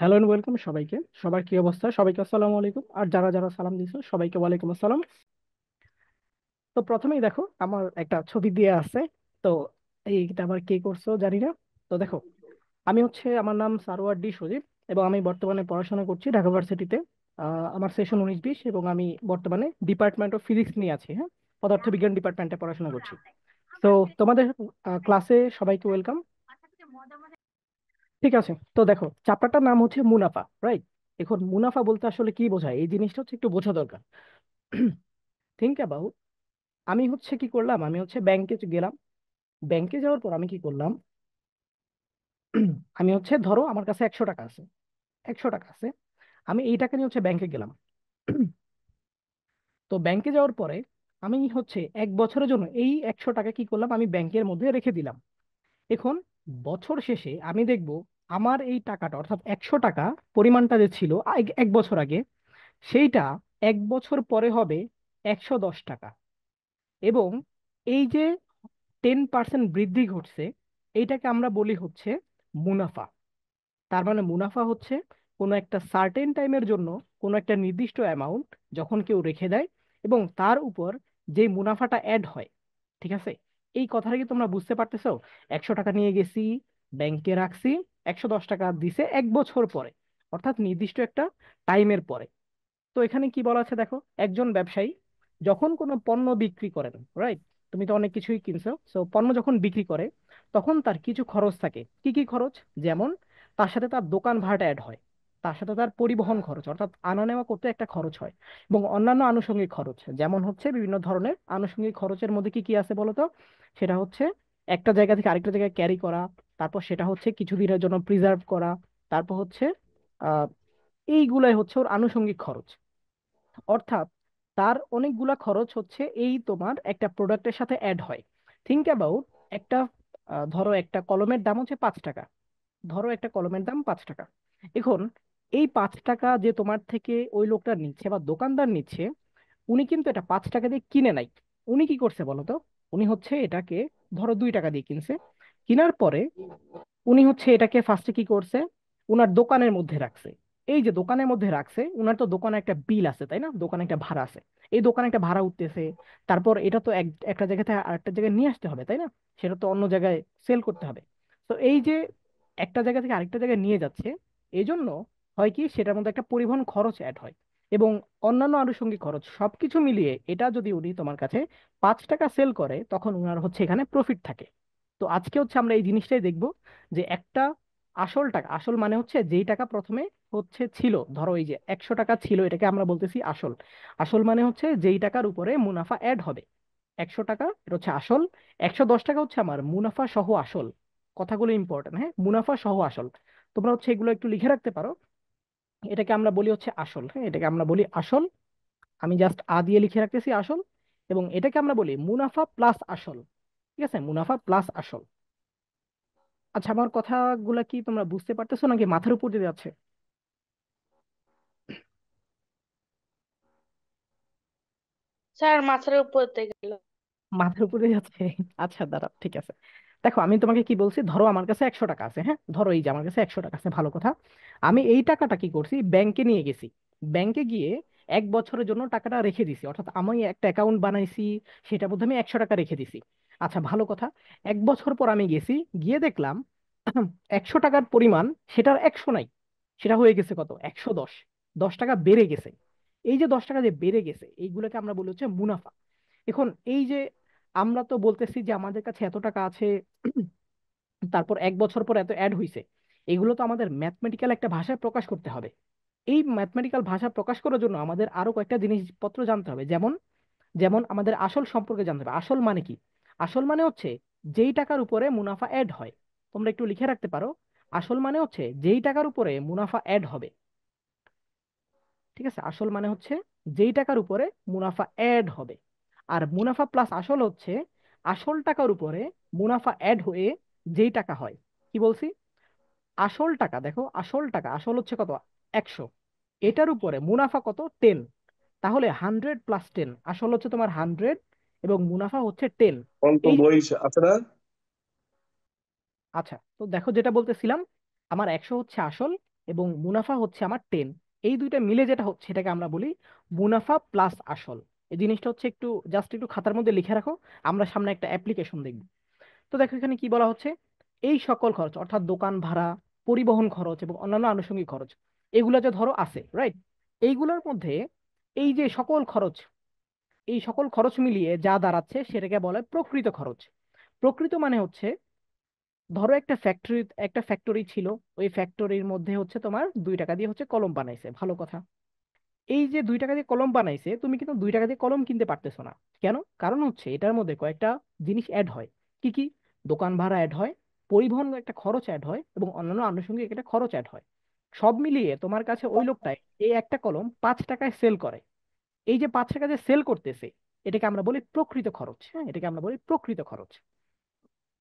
Hello and welcome সবাইকে। সবার কি অবস্থা? সবাইকে আসসালামু আলাইকুম, আর যারা যারা সালাম দিয়েছো সবাইকে ওয়ালাইকুম আসসালাম। তো প্রথমেই দেখো আমার একটা ছবি দিয়ে আছে। তো এইটা আবার কে করছো জানি না। তো দেখো, আমার নাম সারোয়ার ডি সজীব এবং আমি বর্তমানে পড়াশোনা করছি ঢাকা ভার্সিটিতে। আমার সেশন 19-20 এবং আমি বর্তমানে ডিপার্টমেন্ট অফ ফিজিক্স নিয়ে আছি, হ্যাঁ, পদার্থবিজ্ঞান ডিপার্টমেন্টে পড়াশোনা করছি। তো তোমাদের ক্লাসে সবাইকে ওয়েলকাম। ঠিক আছে, তো দেখো চ্যাপ্টারটার নাম হচ্ছে মুনাফা, রাইট? এখন মুনাফা বলতে আসলে কি বোঝায় এই জিনিসটা হচ্ছে একটু বোঝা দরকার। থিঙ্ক অ্যাবাউট, কি করলাম, ব্যাংকে গেলাম। ব্যাংকে যাওয়ার পর আমি কি করলাম, ধরো আমার কাছে 100 টাকা আছে। 100 টাকা আছে, আমি এই টাকা নিয়ে ব্যাংকে গেলাম। তো ব্যাংকে যাওয়ার পরে আমি 1 বছরের জন্য এই 100 টাকা কি করলাম, আমি ব্যাংকের মধ্যে রেখে দিলাম। এখন বছর শেষে আমি দেখব আমার এই টাকাটা, অর্থাৎ 100 টাকা পরিমাণটা যে ছিল 1 বছর আগে, সেইটা 1 বছর পরে হবে 110 টাকা। এবং এই যে 10% বৃদ্ধি ঘটছে, এইটাকে আমরা বলি মুনাফা। তার মানে মুনাফা কোনো একটা সার্টেন টাইমের জন্য কোনো একটা নির্দিষ্ট অ্যামাউন্ট যখন কেউ রেখে দেয় এবং তার উপর যে মুনাফাটা অ্যাড হয়। ঠিক আছে, এই কথাটা কি তোমরা বুঝতে পারতেছো? 100 টাকা নিয়ে গেছি, ব্যাংকে রাখছি, 110 টাকা দিছে 1 বছর পরে, অর্থাৎ নির্দিষ্ট একটা টাইমের পরে। তো এখানে কি বলা আছে দেখো, একজন ব্যবসায়ী যখন কোনো পণ্য বিক্রি করেন, রাইট? তুমি তো অনেক কিছুই কিনছো, সো পণ্য যখন বিক্রি করে তখন তার কিছু খরচ থাকে। কি কি খরচ? যেমন তার সাথে তার দোকান ভাড়াটা অ্যাড হয়, তার সাথে তার পরিবহন খরচ অর্থাৎ আনা নেওয়া করতে একটা খরচ হয়, এবং অন্যান্য আনুষঙ্গিক খরচ যেমন বিভিন্ন ধরনের আনুষঙ্গিক খরচের মধ্যে কি কি আছে বলো তো? সেটা একটা জায়গা থেকে আরেকটা জায়গায় ক্যারি করা, তারপর সেটা কিছুদিনের জন্য প্রিজার্ভ করা, তারপর আহ এইগুলাই ওর আনুষঙ্গিক খরচ। অর্থাৎ তার অনেকগুলা খরচ এই তোমার একটা প্রোডাক্টের সাথে অ্যাড হয়। থিঙ্ক অ্যাবাউট, একটা ধরো একটা কলমের দাম 5 টাকা। ধরো একটা কলমের দাম 5 টাকা। এখন এই 5 টাকা যে তোমার থেকে ওই লোকটা নিচ্ছে বা দোকানদার নিচ্ছে, উনি কিন্তু এটা 5 টাকা দিয়ে কিনে নাই। উনি কি করছে বলো তো? উনি এটাকে ধরো 2 টাকা দিয়ে কিনছে। কেনার পরে উনি এটাকে ফার্স্টে কি করছে, উনার দোকানের মধ্যে রাখছে। এই যে দোকানের মধ্যে রাখছে, উনার তো দোকানে একটা বিল আছে তাই না, দোকানে একটা ভাড়া আছে। এই দোকানে একটা ভাড়া উঠতেছে, তারপর এটা তো একটা জায়গা থেকে আরেকটা জায়গায় নিয়ে আসতে হবে তাই না, সেটা তো অন্য জায়গায় সেল করতে হবে। তো এই যে একটা জায়গা থেকে আরেকটা জায়গায় নিয়ে যাচ্ছে, এই জন্য হয় কি সেটার মধ্যে একটা পরিবহন খরচ অ্যাড হয় এবং অন্যান্য আনুষঙ্গিক খরচ সবকিছু মিলিয়ে এটা যদি উনি তোমার কাছে 5 টাকা সেল করে, তখন উনার এখানে প্রফিট থাকে। তো আজকে আমরা এই জিনিসটাই দেখব, যে একটা আসল টাকা, আসল মানে যেই টাকা প্রথমে ছিল, ধরো এই যে 100 টাকা ছিল, এটাকে আমরা বলতেছি আসল। আসল মানে যেই টাকার উপরে মুনাফা অ্যাড হবে। 100 টাকা এটা আসল, 110 টাকা আমার মুনাফা সহ আসল। কথাগুলো ইম্পর্টেন্ট, হ্যাঁ, মুনাফা সহ আসল। তোমরা এগুলো একটু লিখে রাখতে পারো। এটাকে আমরা বলি আসল, হ্যাঁ, এটাকে আমরা বলি আসল। আমি জাস্ট দিয়ে লিখে রাখতেছি আসল। এবং এটাকে আমরা বলি মুনাফা প্লাস আসল। ঠিক আছে, মুনাফা প্লাস আসল। আচ্ছা, আমার কথাগুলা কি তোমরা বুঝতে পারতেছো নাকি মাথার উপর দিয়ে যাচ্ছে? স্যার মাথার উপর দিয়ে গেল। মাথার উপরে যাচ্ছে? আচ্ছা দাঁড়াও, ঠিক আছে। দেখো আমি তোমাকে কি বলছি, ধরো আমার কাছে 100 টাকা আছে, হ্যাঁ, ধরো এই যে আমার কাছে 100 টাকা আছে, ভালো কথা। আমি এই টাকাটা কি করছি, ব্যাংকে নিয়ে গেছি। ব্যাংকে গিয়ে 1 বছরের জন্য টাকাটা রেখে দিছি, অর্থাৎ আমি একটা অ্যাকাউন্ট বানাইছি, সেটার মধ্যে আমি 100 টাকা রেখে দিছি। আচ্ছা ভালো কথা, 1 বছর পর আমি গেছি, গিয়ে দেখলাম 100 টাকার পরিমাণ সেটার 100 নাই, সেটা হয়ে গেছে কত, 110। 10 টাকা বেড়ে গেছে। এই যে 10 টাকা যে বেড়ে গেছে, এইগুলোকে আমরা বলি মুনাফা। এখন এই যে আমরা তো বলতেছি যে আমাদের কাছে এত টাকা আছে, তারপর 1 বছর পর এত অ্যাড হইছে, এগুলো তো আমাদের ম্যাথমেটিক্যাল একটা ভাষায় প্রকাশ করতে হবে। এই ম্যাথমেটিক্যাল ভাষা প্রকাশ করার জন্য আমাদের আরো কয়েকটা জিনিসপত্র জানতে হবে। যেমন যেমন আমাদের আসল সম্পর্কে জানতে হবে। আসল মানে কি? আসল মানে যেই টাকার উপরে মুনাফা অ্যাড হয়। তোমরা একটু লিখে রাখতে পারো, আসল মানে যেই টাকার উপরে মুনাফা অ্যাড হবে। ঠিক আছে, আসল মানে যেই টাকার উপরে মুনাফা অ্যাড হবে। আর মুনাফা প্লাস আসল আসল টাকার উপরে মুনাফা অ্যাড হয়ে যেই টাকা হয়। কি বলছি? আসল টাকা, দেখো আসল টাকা, আসল কত, 100, এটার উপরে মুনাফা কত, 10। তাহলে 100 + 10, আসল তোমার 100 এবং মুনাফা 10। অন্ত এই, বই আছে না? আচ্ছা তো দেখো যেটা বলতেছিলাম, আমার 100 আসল, এবং মুনাফা হচ্ছে আমার 10। এই দুইটা মিলে যেটা হচ্ছে সেটাকে আমরা বলি মুনাফা প্লাস আসল। এই জিনিসটা হচ্ছে একটু জাস্ট একটু খাতার মধ্যে লিখে রাখো, আমরা সামনে একটা অ্যাপ্লিকেশন দেখব। তো দেখো এখানে কি বলা হচ্ছে, এই সকল খরচ অর্থাৎ দোকান ভাড়া, পরিবহন খরচ এবং অন্যান্য আনুষঙ্গিক খরচ, এগুলো যে ধরো আছে, রাইট? এইগুলোর মধ্যে এই যে সকল খরচ, এই সকল খরচ মিলিয়ে যা দাঁড়াচ্ছে সেটাকে বলে প্রকৃত খরচ। প্রকৃত মানে হচ্ছে, ধরো একটা ফ্যাক্টরি ছিল, ওই ফ্যাক্টরির মধ্যে হচ্ছে তোমার 2 টাকা দিয়ে হচ্ছে কলম বানাইছে, ভালো কথা। এই যে 2 টাকা দিয়ে কলম বানাইছে, তুমি কিন্তু 2 টাকা দিয়ে কলম কিনতে পারতেছো না। কেন? কারণ হচ্ছে এটার মধ্যে কয়েকটা জিনিস অ্যাড হয়। কি কি? দোকান ভাড়া অ্যাড হয়, পরিবহন একটা খরচ অ্যাড হয় এবং অন্যান্য আনুষঙ্গিক একটা খরচ অ্যাড হয়। সব মিলিয়ে তোমার কাছে ওই লোকটাই এই একটা কলম 5 টাকায় সেল করে। এই যে 5 টাকা যে সেল করতেছে, এটাকে আমরা বলি প্রকৃত খরচ। হ্যাঁ, এটাকে আমরা বলি প্রকৃত খরচ।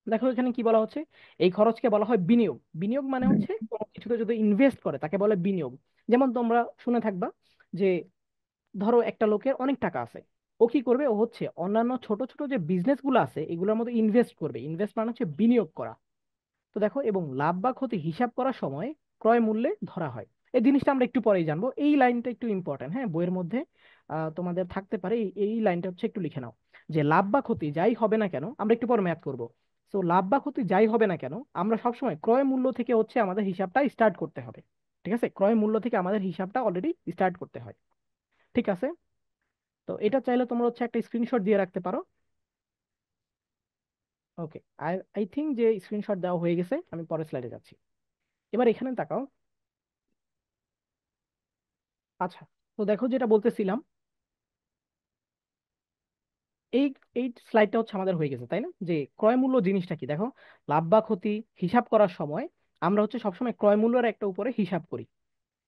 দেখো এখানে কি বলা হচ্ছে, এই খরচকে বলা হয় বিনিয়োগ। বিনিয়োগ মানে হচ্ছে কোনো কিছুতে যদি ইনভেস্ট করে তাকে বলে বিনিয়োগ। যেমন তোমরা শুনে থাকবা যে, ধরো একটা লোকের অনেক টাকা আছে, ও কি করবে, ও হচ্ছে অন্যান্য ছোট ছোট যে বিজনেস গুলো আছে এগুলোর মধ্যে ইনভেস্ট করবে। ইনভেস্ট মানে হচ্ছে বিনিয়োগ করা। তো দেখো, এবং লাভ বা ক্ষতি হিসাব করার সময় ক্রয় মূল্যে ধরা হয়। এই জিনিসটা আমরা একটু পরেই জানবো, এই লাইনটা একটু ইম্পর্টেন্ট। হ্যাঁ, বইয়ের মধ্যে তোমাদের থাকতে পারে, এই লাইনটা হচ্ছে একটু লিখে নাও, যে লাভ বা ক্ষতি যাই হবে না কেন, আমরা একটু পর ম্যাথ করব। তো লাভ বা ক্ষতি যাই হবে না কেন, আমরা সবসময় ক্রয় মূল্য থেকে হচ্ছে আমাদের হিসাবটা স্টার্ট করতে হবে। ঠিক আছে, ক্রয় মূল্য থেকে আমাদের হিসাবটা অলরেডি স্টার্ট করতে হয়। ঠিক আছে, তো এটা চাইলে তোমরা হচ্ছে একটা স্ক্রিনশট দিয়ে রাখতে পারো। ওকে, আই আই থিঙ্ক যে স্ক্রিনশট দেওয়া হয়ে গেছে, আমি পরের স্লাইডে যাচ্ছি। এবার এখানে তাকাও। আচ্ছা, তো দেখো যেটা বলতেছিলাম, এই এই স্লাইডটা হচ্ছে আমাদের হয়ে গেছে, তাই না? যে ক্রয় মূল্য জিনিসটা কি, দেখো, লাভ বা ক্ষতি হিসাব করার সময় আমরা হচ্ছে সবসময় ক্রয় মূল্যের একটা উপরে হিসাব করি।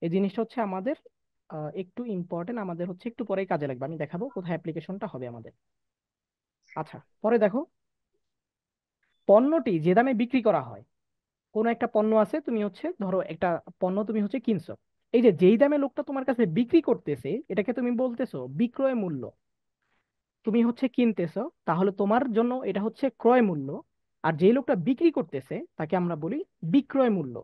এই জিনিসটা হচ্ছে আমাদের একটু ইম্পর্টেন্ট, আমাদের হচ্ছে একটু পরেই কাজে লাগবে, আমি দেখাবো কোথায় অ্যাপ্লিকেশনটা হবে আমাদের। আচ্ছা, পরে দেখো, পণ্যটি যে দামে বিক্রি করা হয়, কোনো একটা পণ্য আছে, তুমি হচ্ছে ধরো একটা পণ্য তুমি হচ্ছে কিনছো, এই যে যেই দামে লোকটা তোমার কাছে বিক্রি করতেছে এটাকে তুমি বলতেছো বিক্রয় মূল্য। তুমি হচ্ছে কিনতেছো, তাহলে তোমার জন্য এটা হচ্ছে ক্রয় মূল্য। আর যেই লোকটা বিক্রি করতেছে তাকে আমরা বলি বিক্রয় মূল্য।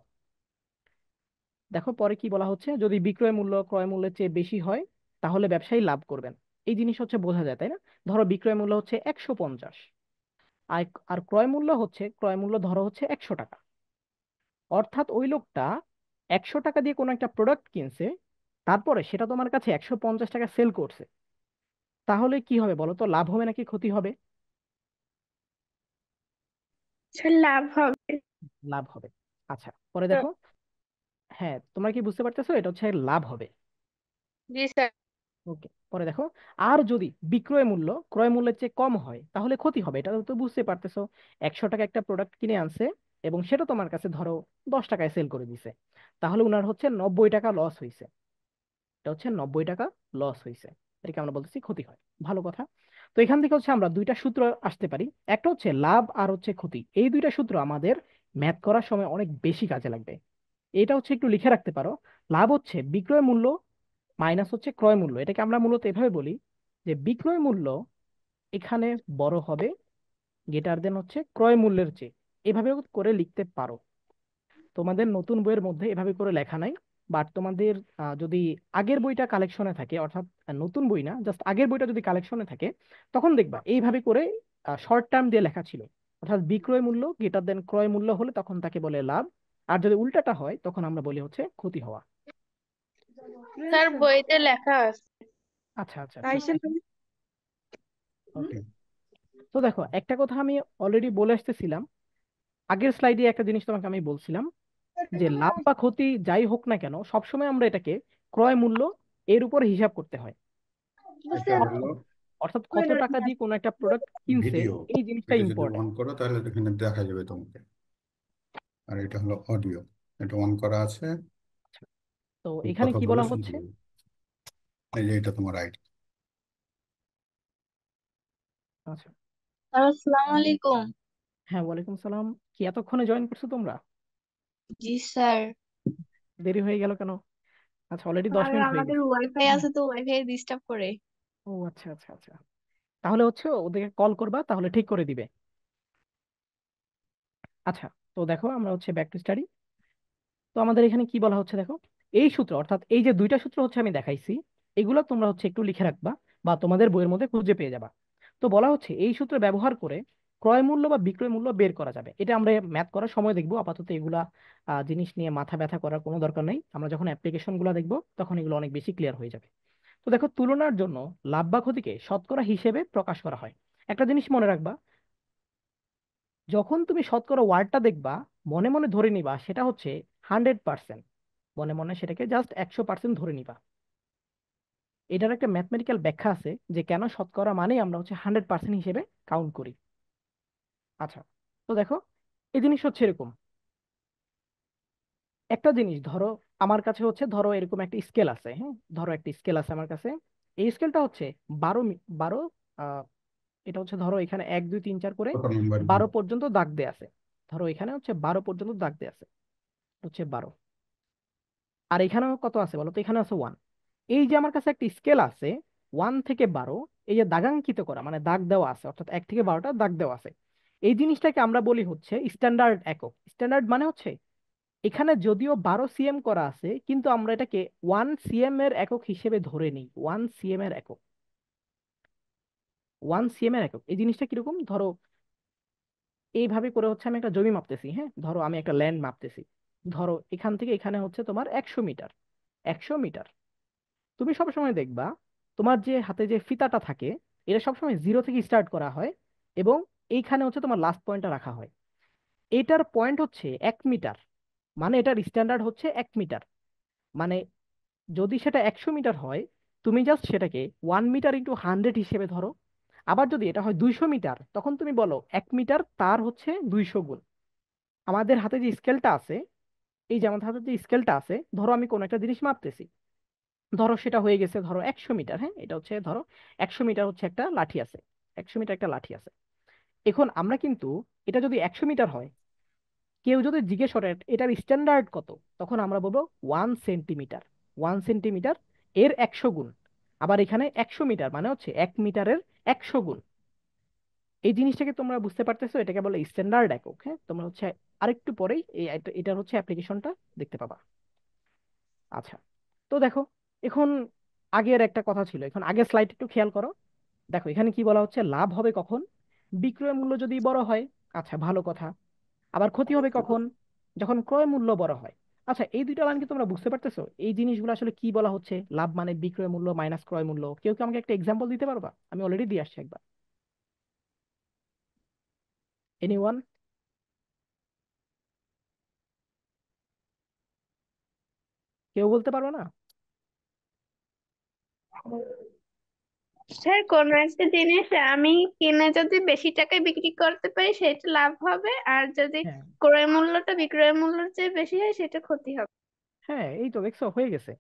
দেখো পরে কি বলা হচ্ছে, যদি বিক্রয় মূল্য ক্রয় মূল্যের চেয়ে বেশি হয় তাহলে ব্যবসায়ী লাভ করবেন। এই জিনিস হচ্ছে বোঝা যায়, তাই না? ধরো বিক্রয় মূল্য হচ্ছে 150, আর আর ক্রয় মূল্য ধরো হচ্ছে 100 টাকা। অর্থাৎ ওই লোকটা 100 টাকা দিয়ে কোনো একটা প্রোডাক্ট কিনছে, তারপরে সেটা তোমার কাছে 150 টাকা সেল করছে। তাহলে কি হবে বলো তো, লাভ হবে নাকি ক্ষতি হবে? স্যার লাভ হবে। লাভ হবে। আচ্ছা, পরে তো দেখো, হ্যাঁ তোমরা কি বুঝতে পারতেছো, এটা হচ্ছে লাভ হবে। জি স্যার। ওকে, পরে দেখো, আর যদি বিক্রয় মূল্য ক্রয় মূল্যের চেয়ে কম হয় তাহলে ক্ষতি হবে। এটা তো বুঝতে পারতেছো, 100 টাকা একটা প্রোডাক্ট কিনে আনছে এবং সেটা তোমার কাছে ধরো 10 টাকায় সেল করে দিছে, তাহলে উনার হচ্ছে 90 টাকা লস হয়েছে। এটা হচ্ছে 90 টাকা লস হয়েছে, এটাকে আমরা বলতেছি ক্ষতি হয়। ভালো কথা। তো এখান থেকে হচ্ছে আমরা দুইটা সূত্র আসতে পারি, একটা হচ্ছে লাভ আর হচ্ছে ক্ষতি। এই দুইটা সূত্র আমাদের ম্যাথ করার সময় অনেক বেশি কাজে লাগবে। এটা হচ্ছে একটু লিখে রাখতে পারো। লাভ হচ্ছে বিক্রয় মূল্য মাইনাস হচ্ছে ক্রয় মূল্য। এটাকে আমরা মূলত এভাবে বলি যে বিক্রয় মূল্য এখানে বড় হবে গ্রেটার দেন হচ্ছে ক্রয় মূল্যের চেয়ে। এভাবে করে লিখতে পারো। তোমাদের নতুন বইয়ের মধ্যে এভাবে করে লেখা নাই, বাট তোমাদের যদি আগের বইটা কালেকশনে থাকে, অর্থাৎ নতুন বই না, জাস্ট আগের বইটা যদি কালেকশনে থাকে, তখন দেখবা এইভাবে করে শর্ট টার্ম দিয়ে লেখা ছিল। অর্থাৎ বিক্রয় মূল্য গ্রেটার দেন ক্রয় মূল্য হলে তখন তাকে বলে লাভ, আর যদি উল্টাটা হয় তখন আমরা বলি হচ্ছে ক্ষতি হওয়া। স্যার বইতে লেখা আছে। আচ্ছা আচ্ছা, ঠিক আছে। আইসেন। ওকে, তো দেখো একটা কথা আমি অলরেডি বলে আসতেছিলাম, আগের স্লাইডে একটা জিনিস তোমাকে আমি বলছিলাম, যে লাভ বা ক্ষতি যাই হোক না কেন সবসময় আমরা এটাকে ক্রয় মূল্য এর উপর হিসাব করতে হয়। এটা হলো অর্থাৎ অর্থাৎ কত টাকা দিয়ে কোনো একটা প্রোডাক্ট কিনছে, ভিডিও। এই জিনিসটা এটা যদি ইম্পর্টেন্ট। অন করো তাহলে এখানে দেখা যাবে তোমাকে। আর এটা হলো অডিও, এটা অন করা আছে, তো তুমি এখানে কি কথাগুলো বলা শুনতে হচ্ছে, পাবে। এই যে এটা তোমার আইডি। আচ্ছা, স্যার আসসালামু আলাইকুম। হ্যাঁ ওয়ালাইকুম সালাম। কি এতক্ষণে জয়েন করছো তোমরা? জি স্যার। দেরি হয়ে গেল কেন? আচ্ছা, অলরেডি 10 মিনিট হয়ে আমাদের গেছে। ওয়াইফাই আছে তো ওয়াইফাই ডিস্টার্ব করে। ও আচ্ছা আচ্ছা আচ্ছা, তাহলে হচ্ছে ওদেরকে কল করবা, তাহলে ঠিক করে দিবে। আচ্ছা, তো দেখো আমরা হচ্ছে ব্যাক টু স্টাডি। তো আমাদের এখানে কি বলা হচ্ছে দেখো, এই সূত্র অর্থাৎ এই যে দুইটা সূত্র হচ্ছে আমি দেখাইছি, এগুলো তোমরা হচ্ছে একটু লিখে রাখবা বা তোমাদের বইয়ের মধ্যে খুঁজে পেয়ে যাবা। তো বলা হচ্ছে এই সূত্র ব্যবহার করে ক্রয় মূল্য বা বিক্রয় মূল্য বের করা যাবে। এটা আমরা ম্যাথ করার সময় দেখবো, আপাতত এগুলা জিনিস নিয়ে মাথা ব্যথা করার কোনো দরকার নেই। আমরা যখন অ্যাপ্লিকেশন গুলো দেখবো তখন এগুলো অনেক বেশি ক্লিয়ার হয়ে যাবে। তো দেখো, তুলনার জন্য লাভ বা ক্ষতিকে শতকরা হিসেবে প্রকাশ করা হয়। একটা জিনিস মনে রাখবা, যখন তুমি শতকরা ওয়ার্ডটা দেখবা, মনে মনে ধরে নিবা সেটা হচ্ছে 100%। মনে মনে সেটাকে জাস্ট 100% ধরে নিবা। এটার একটা ম্যাথমেটিক্যাল ব্যাখ্যা আছে যে কেন শতকরা মানেই আমরা হচ্ছে 100% হিসেবে কাউন্ট করি। আচ্ছা, তো দেখো, এই জিনিস হচ্ছে এরকম। একটা জিনিস ধরো, আমার কাছে হচ্ছে ধরো এরকম একটা স্কেল আছে, হ্যাঁ, ধরো একটা স্কেল আছে আমার কাছে। এই স্কেলটা হচ্ছে 12 এটা হচ্ছে ধরো এখানে 1 2 3 4 করে কত নাম্বার? 12 পর্যন্ত দাগ দেয়া আছে। ধরো এখানে হচ্ছে 12 পর্যন্ত দাগ দেয়া আছে, হচ্ছে 12। আর এখানেও কত আছে বলো তো, এখানে আছে 1। এই যে আমার কাছে একটা স্কেল আছে 1 থেকে 12, এই যে দাগাঙ্কিত করা মানে দাগ দেওয়া আছে, অর্থাৎ 1 থেকে 12টা দাগ দেওয়া আছে। এই জিনিসটাকে আমরা বলি হচ্ছে স্ট্যান্ডার্ড একক। স্ট্যান্ডার্ড মানে হচ্ছে এখানে যদিও 12 সিএম করা আছে, কিন্তু আমরা এটাকে 1 সিএম এর একক হিসেবে ধরে নিই। 1 সিএম এর একক, 1 সিএম এর একক। এই জিনিসটা কিরকম, ধরো এইভাবে করে হচ্ছে আমি একটা জমি মাপতেছি, হ্যাঁ, ধরো আমি একটা ল্যান্ড মাপতেছি। ধরো এখান থেকে এখানে হচ্ছে তোমার 100 মিটার। 100 মিটার। তুমি সবসময় দেখবা তোমার যে হাতে যে ফিতাটা থাকে, এটা সবসময় 0 থেকে স্টার্ট করা হয় এবং এইখানে হচ্ছে তোমার লাস্ট পয়েন্টটা রাখা হয়। এটার পয়েন্ট হচ্ছে 1 মিটার, মানে এটার স্ট্যান্ডার্ড হচ্ছে 1 মিটার। মানে যদি সেটা 100 মিটার হয়, তুমি জাস্ট সেটাকে 1 মিটার × 100 হিসেবে ধরো। আবার যদি এটা হয় 200 মিটার, তখন তুমি বলো 1 মিটার তার হচ্ছে 200 গুণ। আমাদের হাতে যে স্কেলটা আছে, এই যে আমাদের হাতে যে স্কেলটা আছে, ধরো আমি কোনো একটা জিনিস মাপতেছি। ধরো সেটা হয়ে গেছে ধরো 100 মিটার, হ্যাঁ, এটা হচ্ছে ধরো 100 মিটার হচ্ছে একটা লাঠি আছে। 100 মিটার একটা লাঠি আছে। এখন আমরা কিন্তু এটা যদি 100 মিটার হয়, কেউ যদি জিজ্ঞেস করে এটার স্ট্যান্ডার্ড কত, তখন আমরা বলবো 1 সেন্টিমিটার। 1 সেন্টিমিটার এর 100 গুণ। আবার এখানে 100 মিটার মানে হচ্ছে 1 মিটারের 100 গুণ। এই জিনিসটাকে তোমরা বুঝতে পারতেছো, এটাকে বলে স্ট্যান্ডার্ড একক। হ্যাঁ, তোমরা হচ্ছে আরেকটু পরেই এটার হচ্ছে অ্যাপ্লিকেশনটা দেখতে পাবা। আচ্ছা, তো দেখো, এখন আগের একটা কথা ছিল, এখন আগের স্লাইড একটু খেয়াল করো। দেখো এখানে কি বলা হচ্ছে, লাভ হবে কখন, বিক্রয় মূল্য যদি বড় হয়। আচ্ছা, ভালো কথা। আবার ক্ষতি হবে কখন, যখন ক্রয় মূল্য বড় হয়। আচ্ছা, এই দুইটা লাইন কি তোমরা বুঝতে পারতেছো এই জিনিসগুলো আসলে কি বলা হচ্ছে? লাভ মানে বিক্রয় মূল্য মাইনাস ক্রয় মূল্য। কেউ কি আমাকে একটা এক্সাম্পল দিতে পারবা? আমি অলরেডি দিয়ে আসছি একবার। এনিওয়ান? কেউ বলতে পারবে না? স্যার কোন একটা জিনিস আমি কিনে যদি বেশি টাকায় বিক্রি করতে পারি সেটা লাভ হবে, আর যদি হ্যাঁ, ক্রয় মূল্যটা বিক্রয় মূল্যের চেয়ে বেশি হয় সেটা ক্ষতি হবে। হ্যাঁ, এই তো দেখছো হয়ে গেছে।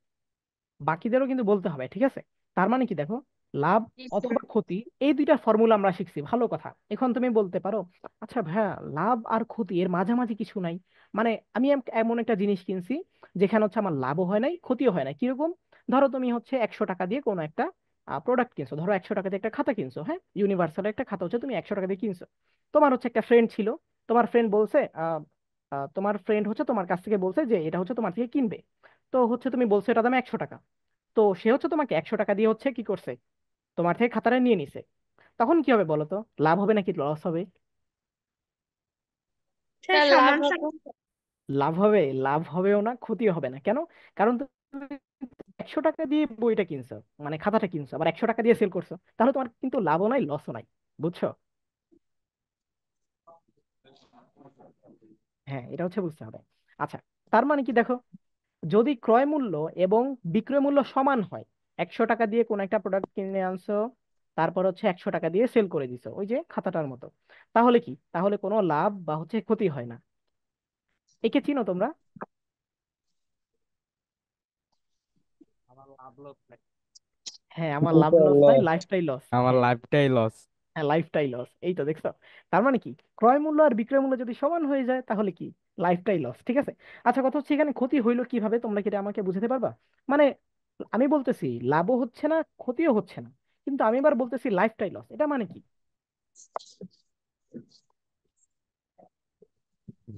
বাকিদেরও কিন্তু বলতে হবে, ঠিক আছে? তার মানে কি দেখো, লাভ জি স্যার। অথবা ক্ষতি, এই দুইটা ফর্মুলা আমরা শিখছি, ভালো কথা। এখন তুমি বলতে পারো, আচ্ছা ভাইয়া, লাভ আর ক্ষতি এর মাঝামাঝি কিছু নাই? মানে আমি এমন একটা জিনিস কিনছি যেখানে হচ্ছে আমার লাভও হয় নাই ক্ষতিও হয় নাই, কিরকম? ধরো তুমি হচ্ছে 100 টাকা দিয়ে কোনো একটা প্রোডাক্ট কিনছো। ধরো 100 টাকা দিয়ে একটা খাতা কিনছো, হ্যাঁ, ইউনিভার্সাল একটা খাতা হচ্ছে তুমি 100 টাকা দিয়ে কিনছো। তোমার হচ্ছে একটা ফ্রেন্ড ছিল, তোমার ফ্রেন্ড বলছে তোমার ফ্রেন্ড হচ্ছে তোমার কাছ থেকে বলছে যে এটা হচ্ছে তোমার থেকে কিনবে। তো হচ্ছে তুমি বলছো এটা দাম 100 টাকা। তো সে হচ্ছে তোমাকে 100 টাকা দিয়ে হচ্ছে কি করছে, তোমার থেকে খাতাটা নিয়ে নিছে। তখন কি হবে বলো তো, লাভ হবে নাকি লস হবে? স্যার স্যার লাভ সমান হবে। সমান। লাভ হবে। লাভ হবেও না, ক্ষতিও হবে না। কেন? কারণ তুমি 100 টাকা দিয়ে বইটা কিনছো, মানে খাতাটা কিনছো, আবার 100 টাকা দিয়ে সেল করছো, তাহলে তোমার কিন্তু লাভও নাই লসও নাই। বুঝছো? হ্যাঁ, এটা হচ্ছে বুঝতে হবে। আচ্ছা, তার মানে কি দেখো, যদি ক্রয় মূল্য এবং বিক্রয় মূল্য সমান হয়, 100 টাকা দিয়ে কোন একটা প্রোডাক্ট কিনে আনছো, তারপর হচ্ছে 100 টাকা দিয়ে সেল করে দিছো, ওই যে খাতাটার মতো, তাহলে কি, তাহলে কোনো লাভ বা হচ্ছে ক্ষতি হয় না। একে চিনো তোমরা? আমার লাভ লস নাই। হ্যাঁ, আমার লাভ লস নাই, লাইফটাই লস। আমার হ্যাঁ, লাইফটাই লস। হ্যাঁ, লাইফটাই লস। এই তো দেখছো? তার মানে কি, ক্রয় মূল্য আর বিক্রয় মূল্য যদি সমান হয়ে যায় তাহলে কি, লাইফটাই লস। ঠিক আছে। আচ্ছা, কথা হচ্ছে এখানে ক্ষতি হইলো কিভাবে, তোমরা কি এটা আমাকে বুঝাতে পারবা? মানে আমি বলতেছি লাভও হচ্ছে না ক্ষতিও হচ্ছে না, কিন্তু আমি এবার বলতেছি লাইফটাই লস, এটা মানে কি?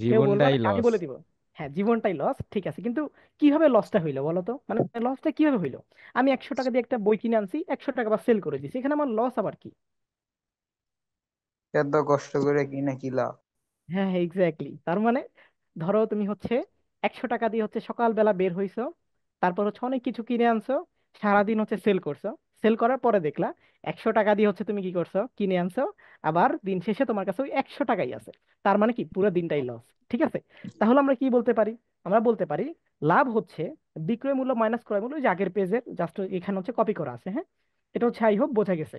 কেউ বলবা জীবনটাই নাকি আমি লস। বলে দিব? হ্যাঁ, জীবনটাই লস, ঠিক আছে, কিন্তু কিভাবে লসটা হইলো বলো তো, মানে লসটা কিভাবে হইলো? আমি 100 টাকা দিয়ে একটা বই কিনে আনছি, 100 টাকা বা সেল করে দিছি, এখানে আমার লস আবার কি? এত কষ্ট করে কিনে কি লাভ? হ্যাঁ, হ্যাঁ, এক্স্যাক্টলি। তার মানে ধরো তুমি হচ্ছে 100 টাকা দিয়ে হচ্ছে সকালবেলা বের হইছো, তারপর হচ্ছে অনেক কিছু কিনে আনছো, সারাদিন হচ্ছে সেল করছো, সেল করার পরে দেখলা 100 টাকা দিয়ে হচ্ছে তুমি কি করছো, কিনে আনছো, আবার দিন শেষে তোমার কাছে ওই 100 টাকাই আছে। তার মানে কি পুরো দিনটাই লস। ঠিক আছে, তাহলে আমরা কি বলতে পারি? আমরা বলতে পারি লাভ হচ্ছে বিক্রয় মূল্য মাইনাস ক্রয় মূল্য, ওই যে আগের পেজের জাস্ট এখানে হচ্ছে কপি করা আছে। হ্যাঁ, এটা হচ্ছে আই হোপ বোঝা গেছে।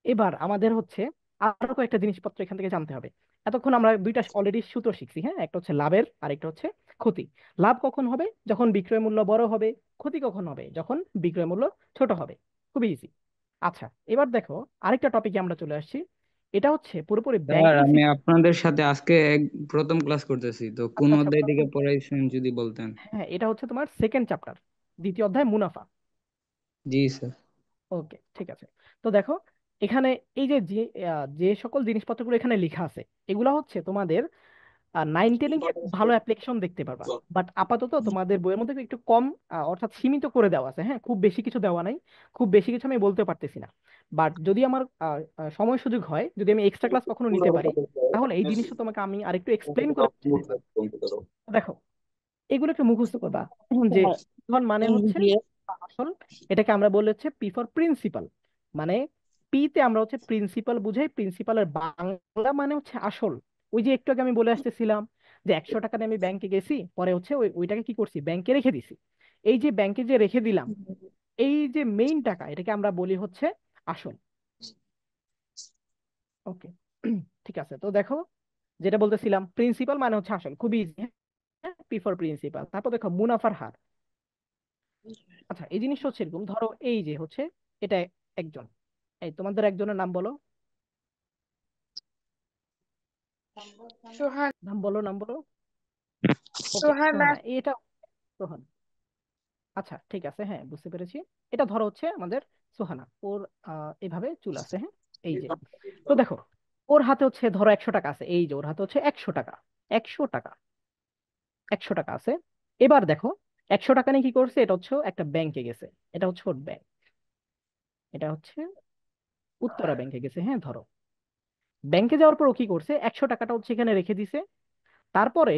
এবার আমাদের হচ্ছে আরো কয়েকটা জিনিসপত্র এখান থেকে জানতে হবে। এতক্ষণ আমরা দুইটা অলরেডি সূত্র শিখছি। হ্যাঁ, একটা হচ্ছে লাভের আর একটা হচ্ছে ক্ষতি। লাভ কখন হবে? যখন বিক্রয় মূল্য বড় হবে। ক্ষতি কখন হবে? যখন বিক্রয় মূল্য ছোট হবে। খুবই ইজি। আচ্ছা, এবার দেখো আরেকটা টপিকে আমরা চলে আসছি। এটা হচ্ছে পুরোপুরি স্যার, ব্যাংকিং আমি সিস্টেম। আপনাদের সাথে আজকে প্রথম ক্লাস করতেছি, তো কোন আচ্ছা, আচ্ছা, অধ্যায় থেকে প্রথম। পড়াইছেন যদি বলতেন। হ্যাঁ, এটা হচ্ছে তোমার সেকেন্ড চ্যাপ্টার, দ্বিতীয় অধ্যায় মুনাফা। জি স্যার। ওকে, ঠিক আছে। তো দেখো এখানে এই যে যে যে সকল জিনিসপত্রগুলো এখানে লেখা আছে, এগুলো হচ্ছে তোমাদের 9-10 গিয়ে ভালো অ্যাপ্লিকেশন দেখতে পারবা। বাট আপাতত তোমাদের বইয়ের মধ্যে একটু কম, অর্থাৎ সীমিত করে দেওয়া আছে। হ্যাঁ, খুব বেশি কিছু দেওয়া নাই, খুব বেশি কিছু আমি বলতে পারতেছি না। বাট যদি আমার সময় সুযোগ হয়, যদি আমি এক্সট্রা ক্লাস কখনো নিতে পারি, তাহলে এই জিনিসটা তোমাকে আমি আরেকটু এক্সপ্লেন করে বুঝাতে পারবো। দেখো, এগুলো একটু মুখস্থ করবা। যে ধন মানে হচ্ছে আসল, এটাকে আমরা বলি হচ্ছে পি ফর প্রিন্সিপাল। মানে পি তে আমরা হচ্ছে প্রিন্সিপাল বুঝাই, প্রিন্সিপালের বাংলা মানে হচ্ছে আসল। ওই যে একটু আগে আমি বলে আসতেছিলাম যে 100 টাকা দিয়ে আমি ব্যাংকে গেছি, পরে হচ্ছে ওইটাকে কি করছি, ব্যাংকে রেখে দিছি। এই যে ব্যাংকে যে রেখে দিলাম, এই যে মেইন টাকা, এটাকে আমরা বলি হচ্ছে আসল। ওকে, ঠিক আছে। তো দেখো যেটা বলতেছিলাম, প্রিন্সিপাল মানে হচ্ছে আসল, খুবই ইজি। P for principal. তারপর দেখো মুনাফার হার। আচ্ছা, এই জিনিসটা হচ্ছে এরকম, ধরো এই যে হচ্ছে এটা একজন, এই তোমাদের একজনের নাম বলো, সোহান। নাম বলো, নাম বলো। ওকে, সোহানা। সোহানা, এটা সোহান। আচ্ছা, ঠিক আছে, হ্যাঁ বুঝতে পেরেছি। এটা ধরো হচ্ছে আমাদের সোহানা, ওর এভাবে চুল আছে। হ্যাঁ, এই যে, তো দেখো ওর হাতে হচ্ছে ধরো 100 টাকা আছে, এই যে ওর হাতে হচ্ছে 100 টাকা, 100 টাকা, 100 টাকা আছে। এবার দেখো 100 টাকা নিয়ে কি করছে, এটা হচ্ছে একটা ব্যাংকে গেছে। এটা হচ্ছে ওর ব্যাংক, এটা হচ্ছে উত্তরা ব্যাংকে গেছে। হ্যাঁ, ধরো ব্যাংকে যাওয়ার পর ও কি করছে, 100 টাকাটা হচ্ছে এখানে রেখে দিছে। তারপরে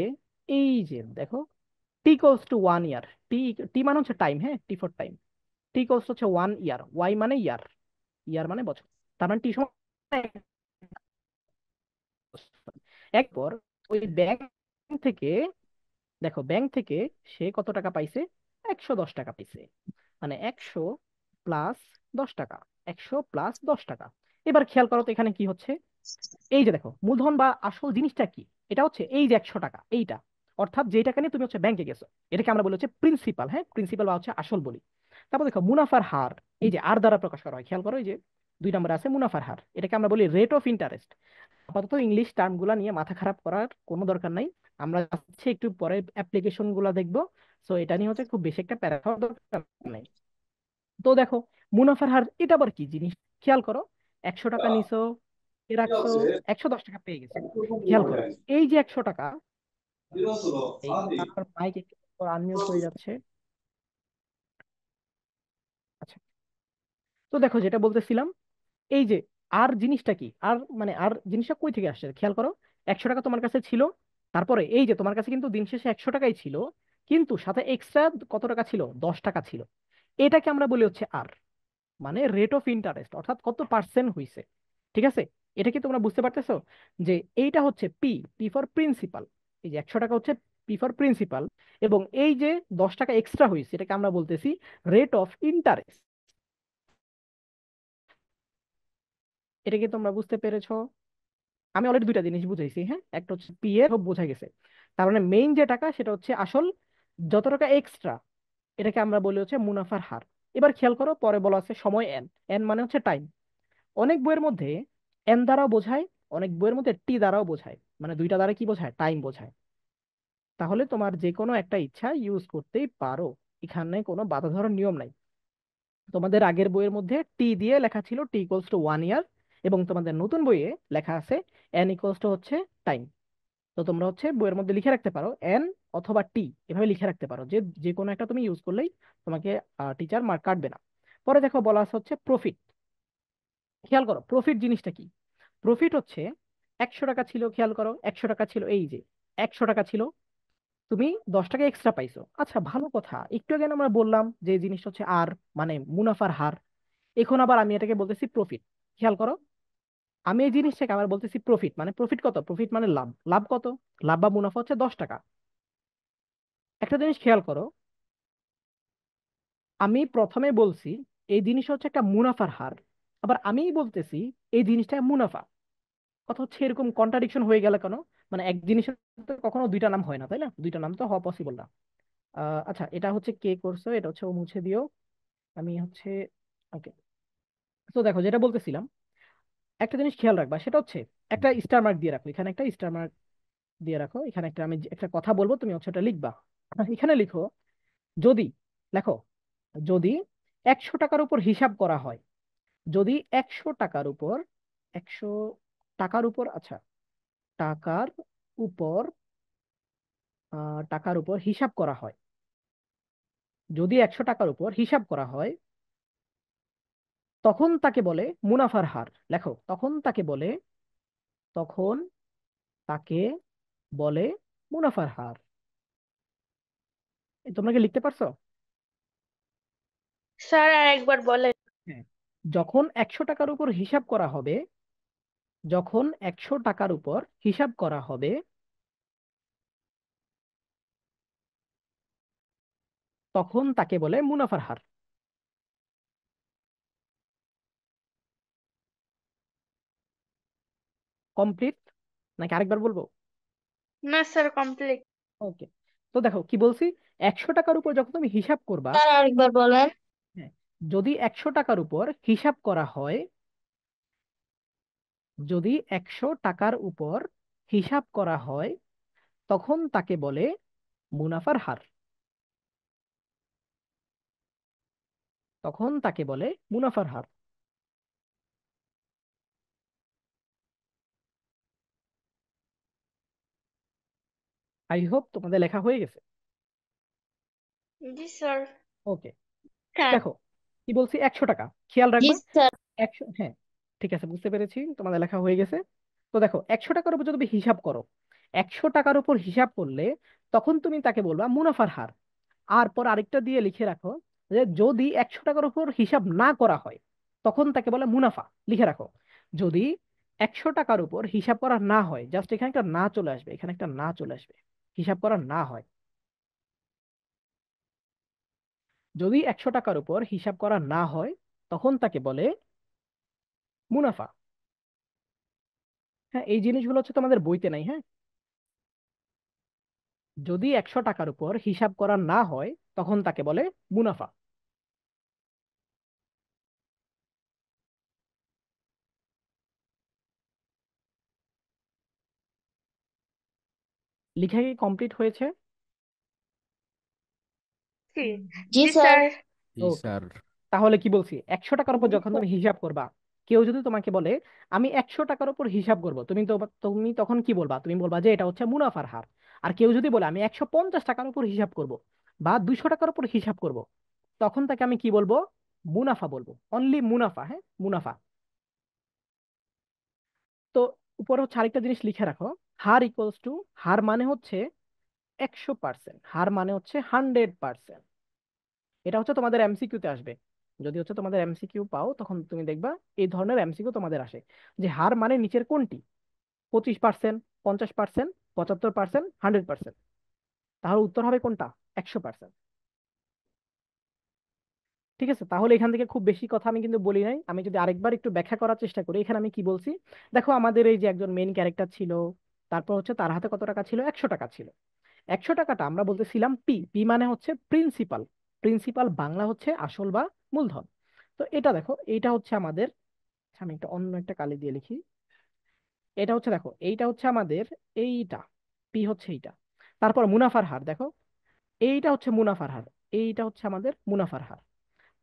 এই যে দেখো, টি ইকুয়ালস টু 1 ইয়ার। টি টি মানে হচ্ছে টাইম। হ্যাঁ, T for time. T equals হচ্ছে 1 ইয়ার, ওয়াই মানে ইয়ার, ইয়ার মানে বছর। তার মানে টি সমান 1 বছর। একবার ওই ব্যাংক থেকে, দেখো ব্যাংক থেকে সে কত টাকা পাইছে, 110 টাকা পাইছে। মানে 100 + 10 টাকা, 100 + 10 টাকা। এবার খেয়াল করো তো এখানে কি হচ্ছে। এই যে দেখো মূলধন বা আসল জিনিসটা কি, এটা হচ্ছে এই যে 100 টাকা, এইটা। অর্থাৎ যেই টাকা নিয়ে তুমি হচ্ছে ব্যাংকে গেছো, এটাকে আমরা বলি হচ্ছে প্রিন্সিপাল। হ্যাঁ, প্রিন্সিপাল বা হচ্ছে আসল বলি। তারপর দেখো মুনাফার হার, এই যে আর দ্বারা প্রকাশ করা হয়, খেয়াল করো এই যে 2 নম্বরে আছে মুনাফার হার, এটাকে আমরা বলি রেট অফ ইন্টারেস্ট। আপাতত ইংলিশ টার্ম গুলা নিয়ে মাথা খারাপ করার কোনো দরকার নাই, আমরা হচ্ছে একটু পরে অ্যাপ্লিকেশন গুলা দেখবো। সো এটা নিয়ে হচ্ছে খুব বেশি একটা প্যারা খাওয়ার দরকার নাই। তো দেখো মুনাফার হার এটা আবার কি জিনিস, খেয়াল করো। 100 টাকা নিছো, এ রাখছো, 110 টাকা পেয়ে গেছো। খেয়াল করো এই যে 100 টাকা, এই আমার মাইক একটু আনমিউট হয়ে যাচ্ছে। আচ্ছা, তো দেখো যেটা বলতেছিলাম, এই যে আর জিনিসটা কি, আর মানে আর জিনিসটা কই থেকে আসছে খেয়াল করো। 100 টাকা তোমার কাছে ছিল, তারপরে এই যে তোমার কাছে কিন্তু দিন শেষে 100 টাকাই ছিল, কিন্তু সাথে এক্সট্রা কত টাকা ছিল, 10 টাকা ছিল। এটাকে আমরা বলি হচ্ছে আর, মানে রেট অফ ইন্টারেস্ট, অর্থাৎ কত পার্সেন্ট হইছে। ঠিক আছে, এটা কি তোমরা বুঝতে পারতেছো যে এইটা হচ্ছে পি, পি ফর প্রিন্সিপাল। এই যে 100 টাকা হচ্ছে পি ফর প্রিন্সিপাল, এবং এই যে 10 টাকা এক্সট্রা হয়েছে এটাকে আমরা বলতেছি রেট অফ ইন্টারেস্ট। এটা কি তোমরা বুঝতে পেরেছো? আমি অলরেডি দুইটা জিনিস বুঝাইছি। হ্যাঁ, একটা হচ্ছে পি এর সব বোঝা গেছে। তার মানে মেইন যে টাকা সেটা হচ্ছে আসল, যত টাকা এক্সট্রা এটাকে আমরা বলি হচ্ছে মুনাফার হার। এবার খেয়াল করো পরে বলা আছে সময় এন, এন মানে হচ্ছে টাইম। অনেক বইয়ের মধ্যে এন দ্বারাও বোঝায়, অনেক বইয়ের মধ্যে টি দ্বারাও বোঝায়, মানে দুইটা দ্বারা কি বোঝায়, টাইম বোঝায়। তাহলে তোমার যে কোনো একটা ইচ্ছা ইউজ করতেই পারো, এখানে কোনো বাধা ধরার নিয়ম নাই। তোমাদের আগের বইয়ের মধ্যে টি দিয়ে লেখা ছিল টি ইকুয়ালস টু 1 ইয়ার, এবং তোমাদের নতুন বইয়ে লেখা আছে এন ইকুয়ালস টু হচ্ছে টাইম। তো তোমরা হচ্ছে বইয়ের মধ্যে লিখে রাখতে পারো এন অথবা টি, এভাবে লিখে রাখতে পারো, যে যে কোনো একটা তুমি ইউজ করলেই তোমাকে টিচার মার্ক কাটবে না। পরে দেখো বলা আছে হচ্ছে প্রফিট। খেয়াল করো প্রফিট জিনিসটা কি। প্রফিট হচ্ছে 100 টাকা ছিল, খেয়াল করো 100 টাকা ছিল, এই যে 100 টাকা ছিল, তুমি 10 টাকা এক্সট্রা পাইছো। আচ্ছা ভালো কথা, একটু আগে না আমরা বললাম যে এই জিনিসটা হচ্ছে আর, মানে মুনাফার হার। এখন আবার আমি এটাকে বলতেছি প্রফিট। খেয়াল করো, আমি এই জিনিসটাকে আবার বলতেছি প্রফিট, মানে প্রফিট কত, প্রফিট মানে লাভ। লাভ কত, লাভ বা মুনাফা হচ্ছে 10 টাকা। একটা জিনিস খেয়াল করো, আমি প্রথমে বলছি এই জিনিসটা হচ্ছে একটা মুনাফার হার, আবার আমিই বলতেছি এই জিনিসটা মুনাফা। কথা হচ্ছে এরকম কন্ট্রাডিকশন হয়ে গেল কেন? মানে এক জিনিসের তো কখনো দুইটা নাম হয় না, তাই না? দুইটা নাম তো হওয়া পসিবল না। আচ্ছা এটা হচ্ছে কে করছো, এটা হচ্ছে ও মুছে দিও। আমি হচ্ছে ওকে। তো দেখো যেটা বলতেছিলাম, একটা জিনিস খেয়াল রাখবা, সেটা হচ্ছে একটা স্টার মার্ক দিয়ে রাখো, এখানে একটা স্টার মার্ক দিয়ে রাখো, এখানে একটা আমি একটা কথা বলবো, তুমি হচ্ছে ওটা লিখবা। এখানে লিখো, যদি, লেখো, যদি 100 টাকার উপর হিসাব করা হয়, যদি 100 টাকার উপর, 100 টাকার উপর, আচ্ছা টাকার উপর, টাকার উপর হিসাব করা হয়, যদি 100 টাকার উপর হিসাব করা হয়, তখন তাকে বলে মুনাফার হার। লেখো, তখন তাকে বলে, তখন তাকে বলে মুনাফার হার। তোমরা কি লিখতে পারছো? স্যার আর একবার বলেন। হ্যাঁ, যখন 100 টাকার উপর হিসাব করা হবে, যখন 100 টাকার উপর হিসাব করা হবে, তখন তাকে বলে মুনাফার হার। কমপ্লিট নাকি আরেকবার বলবো? না স্যার, কমপ্লিট। ওকে। তো দেখো কি বলছি, 100 টাকার উপর যখন তুমি হিসাব করবা, স্যার আরেকবার বলেন। হ্যাঁ, যদি 100 টাকার উপর হিসাব করা হয়, যদি 100 টাকার উপর হিসাব করা হয়, তখন তাকে বলে মুনাফার হার, তখন তাকে বলে মুনাফার হার। আই হোপ তোমাদের লেখা হয়ে গেছে। জি স্যার। ওকে। হ্যাঁ। দেখো কি বলছি, 100 টাকা, খেয়াল জি রাখবা। স্যার। 100, হ্যাঁ ঠিক আছে, বুঝতে পেরেছি তোমাদের লেখা হয়ে গেছে। তো দেখো 100 টাকার উপর যদি হিসাব করো, 100 টাকার উপর হিসাব করলে তখন তুমি তাকে বলবা মুনাফার হার। আর পর আরেকটা দিয়ে লিখে রাখো, যে যদি 100 টাকার উপর হিসাব না করা হয়, তখন তাকে বলে মুনাফা। লিখে রাখো, যদি 100 টাকার উপর হিসাব করা না হয়, জাস্ট এখানে একটা না চলে আসবে, এখানে একটা না চলে আসবে, হিসাব করা না হয়। যদি 100 টাকার উপর হিসাব করা না হয়, তখন তাকে বলে মুনাফা। হ্যাঁ, এই জিনিসগুলো হচ্ছে তোমাদের বইতে নাই, হ্যাঁ। যদি 100 টাকার উপর হিসাব করা না হয়, তখন তাকে বলে মুনাফা। লিখা কি কমপ্লিট হয়েছে? জি জি স্যার। জি ওকে। স্যার। তাহলে কি বলছি, 100 টাকার উপর যখন তুমি হিসাব করবা, কেউ যদি তোমাকে বলে আমি 100 টাকার উপর হিসাব করব, তুমি তখন কি বলবা? তুমি বলবা যে এটা হচ্ছে মুনাফার হার। আর কেউ যদি বলে আমি 150 টাকার উপর হিসাব করব বা 200 টাকার উপর হিসাব করব, তখন তাকে আমি কি বলবো? মুনাফা বলবো, অনলি মুনাফা, হ্যাঁ মুনাফা। তো উপরে হচ্ছে আরেকটা জিনিস লিখে রাখো, হার ইকুয়ালস টু, হার মানে হচ্ছে 100%, হার মানে হচ্ছে 100%। এটা হচ্ছে তোমাদের এমসিকিউ তে আসবে। যদি হচ্ছে তোমাদের এমসিকিউ পাও, তখন তুমি দেখবা এই ধরনের এমসিকিউ তোমাদের আসে, যে হার মানে নিচের কোনটি, 25%, 50%, 75%, 100%। তাহলে উত্তর হবে কোনটা? 100%। ঠিক আছে, তাহলে এখান থেকে খুব বেশি কথা আমি কিন্তু বলি নাই। আমি যদি আরেকবার একটু ব্যাখ্যা করার চেষ্টা করি, এখানে আমি কি বলছি, দেখো আমাদের এই যে একজন মেইন ক্যারেক্টার ছিল, তারপর হচ্ছে তার হাতে কত টাকা ছিল, 100 টাকা ছিল। 100 টাকাটা আমরা বলতেছিলাম পি, পি মানে হচ্ছে প্রিন্সিপাল। প্রিন্সিপাল বাংলা হচ্ছে আসল বা মূলধন। তো এটা দেখো, এইটা হচ্ছে আমাদের, আমি একটা অন্য একটা কালি দিয়ে লিখি, এটা হচ্ছে দেখো, এইটা হচ্ছে আমাদের, এইটা পি হচ্ছে এইটা। তারপর মুনাফার হার দেখো, এইটা হচ্ছে মুনাফার হার, এইটা হচ্ছে আমাদের মুনাফার হার।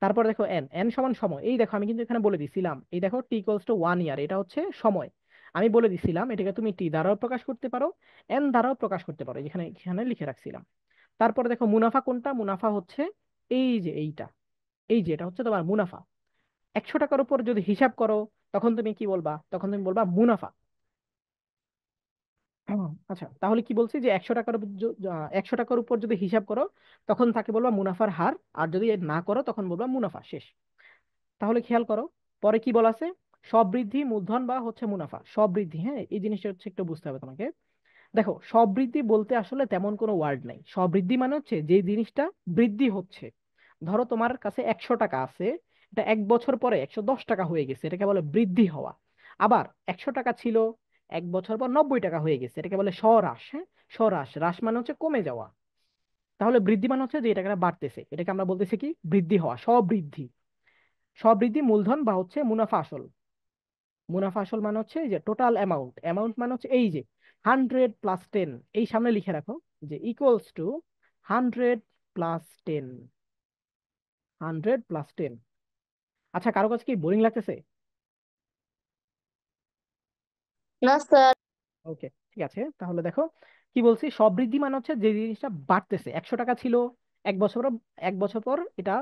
তারপর দেখো এন, এন সমান সময়, এই দেখো আমি কিন্তু এখানে বলে দিছিলাম, এই দেখো টি ইকুয়ালস টু 1 ইয়ার, এটা হচ্ছে সময়। আমি বলে দিছিলাম এটাকে তুমি টি দ্বারাও প্রকাশ করতে পারো, এন দ্বারাও প্রকাশ করতে পারো, এখানে এখানে লিখে রাখছিলাম। তারপরে দেখো মুনাফা কোনটা, মুনাফা হচ্ছে এই যে এইটা, এই যে এটা হচ্ছে তোমার মুনাফা। 100 টাকার উপর যদি হিসাব করো তখন তুমি কি বলবা, তখন তুমি বলবা মুনাফা। আচ্ছা, তাহলে কি বলছি যে 100 টাকার উপর 100 টাকার উপর যদি হিসাব করো তখন তাকে বলবা মুনাফার হার, আর যদি না করো তখন বলবা মুনাফা, শেষ। তাহলে খেয়াল করো পরে কি বলা আছে, সবৃদ্ধি মূলধন বা হচ্ছে মুনাফা, সবৃদ্ধি, হ্যাঁ এই জিনিসটা হচ্ছে একটু বুঝতে হবে তোমাকে। দেখো সবৃদ্ধি বলতে আসলে তেমন কোনো ওয়ার্ড নাই, সবৃদ্ধি মানে হচ্ছে যে জিনিসটা বৃদ্ধি হচ্ছে। ধরো তোমার কাছে 100 টাকা আছে, এটা 1 বছর পরে 110 টাকা হয়ে গেছে, এটাকে বলে বৃদ্ধি হওয়া। আবার 100 টাকা ছিল, 1 বছর পর 90 টাকা হয়ে গেছে, এটাকে বলে স্বহ্রাস। হ্যাঁ, স্বহ্রাস, হ্রাস মানে হচ্ছে কমে যাওয়া। তাহলে বৃদ্ধি মানে হচ্ছে যে এই টাকাটা বাড়তেছে, এটাকে আমরা বলতেছি কি বৃদ্ধি হওয়া, সবৃদ্ধি। সবৃদ্ধি মূলধন বা হচ্ছে মুনাফা আসল। মুনাফা আসল মানে হচ্ছে এই যে টোটাল অ্যামাউন্ট, অ্যামাউন্ট মানে হচ্ছে এই যে 100 + 10, এই সামনে লিখে রাখো যে ইকুয়ালস টু 100 + 10, 100 + 10। আচ্ছা, কারো কাছে কি বোরিং লাগতেছে? না স্যার। ওকে, ঠিক আছে, তাহলে দেখো কি বলছি, সবৃদ্ধি মানে হচ্ছে যে জিনিসটা বাড়তেছে। 100 টাকা ছিল, 1 বছর, 1 বছর পর এটা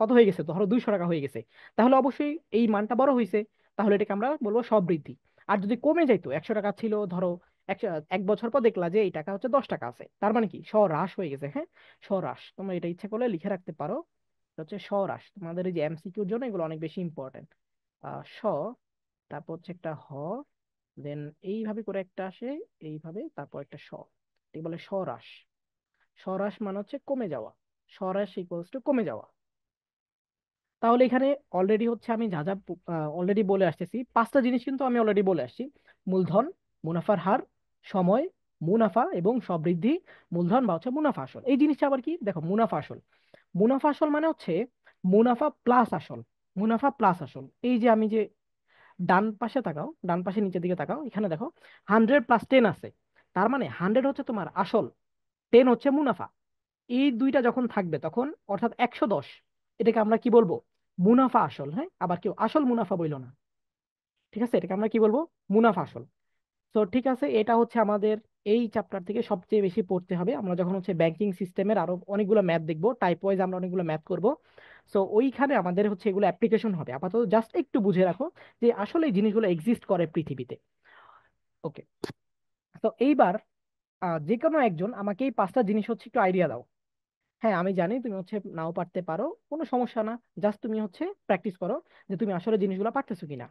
কত হয়ে গেছে, ধরো 200 টাকা হয়ে গেছে, তাহলে অবশ্যই এই মানটা বড় হয়েছে, তাহলে এটাকে আমরা বলবো সবৃদ্ধি। আর যদি কমে যাইতো, 100 টাকা ছিল ধরো, 1 বছর পর দেখলা যে এই টাকা হচ্ছে 10 টাকা আছে, তার মানে কি স্বহ্রাস হয়ে গেছে। হ্যাঁ, স্বহ্রাস, তোমরা এটা ইচ্ছা করলে লিখে রাখতে পারো। এটা হচ্ছে স্বহ্রাস, তোমাদের এই যে এমসিকিউর জন্য এগুলো অনেক বেশি ইম্পর্টেন্ট। স, তারপর হচ্ছে একটা হ, দেন এইভাবে করে একটা আসে, এইভাবে, তারপর একটা স, এটি বলে স্বহ্রাস। স্বহ্রাস মানে হচ্ছে কমে যাওয়া, স্বহ্রাস ইকুয়ালস টু কমে যাওয়া। তাহলে এখানে অলরেডি হচ্ছে আমি যা যা অলরেডি বলে আসতেছি, 5টা জিনিস কিন্তু আমি অলরেডি বলে আসছি: মূলধন, মুনাফার হার, সময়, মুনাফা এবং সবৃদ্ধি, মূলধন বা হচ্ছে মুনাফা আসল। এই জিনিসটা আবার কি, দেখো মুনাফা আসল, মুনাফা আসল মানে হচ্ছে মুনাফা প্লাস আসল, মুনাফা প্লাস আসল। এই যে আমি যে ডান পাশে তাকাও, ডান পাশে নিচের দিকে তাকাও, এখানে দেখো 100 + 10 আছে, তার মানে 100 হচ্ছে তোমার আসল, 10 হচ্ছে মুনাফা। এই দুইটা যখন থাকবে তখন অর্থাৎ 110, এটাকে আমরা কি বলবো, মুনাফা আসল। হ্যাঁ, আবার কেউ আসল মুনাফা বইলো না, ঠিক আছে, এটাকে আমরা কি বলবো, মুনাফা আসল। তো ঠিক আছে, এটা হচ্ছে আমাদের এই চ্যাপ্টার থেকে সবচেয়ে বেশি পড়তে হবে। আমরা যখন হচ্ছে ব্যাংকিং সিস্টেমের আরো অনেকগুলো ম্যাথ দেখবো, টাইপ ওয়াইজ আমরা অনেকগুলো ম্যাথ করব, সো ওইখানে আমাদের হচ্ছে এগুলো অ্যাপ্লিকেশন হবে। আপাতত জাস্ট একটু বুঝে রাখো যে আসলে এই জিনিসগুলো এক্সিস্ট করে পৃথিবীতে। ওকে, তো এইবার যে কোনো একজন আমাকে এই 5টা জিনিস হচ্ছে একটু আইডিয়া দাও। হ্যাঁ, আমি জানি তুমি হচ্ছে নাও পারতে পারো, কোনো সমস্যা না, জাস্ট তুমি হচ্ছে প্র্যাকটিস করো যে তুমি আসলে জিনিসগুলো পারতেছো কিনা।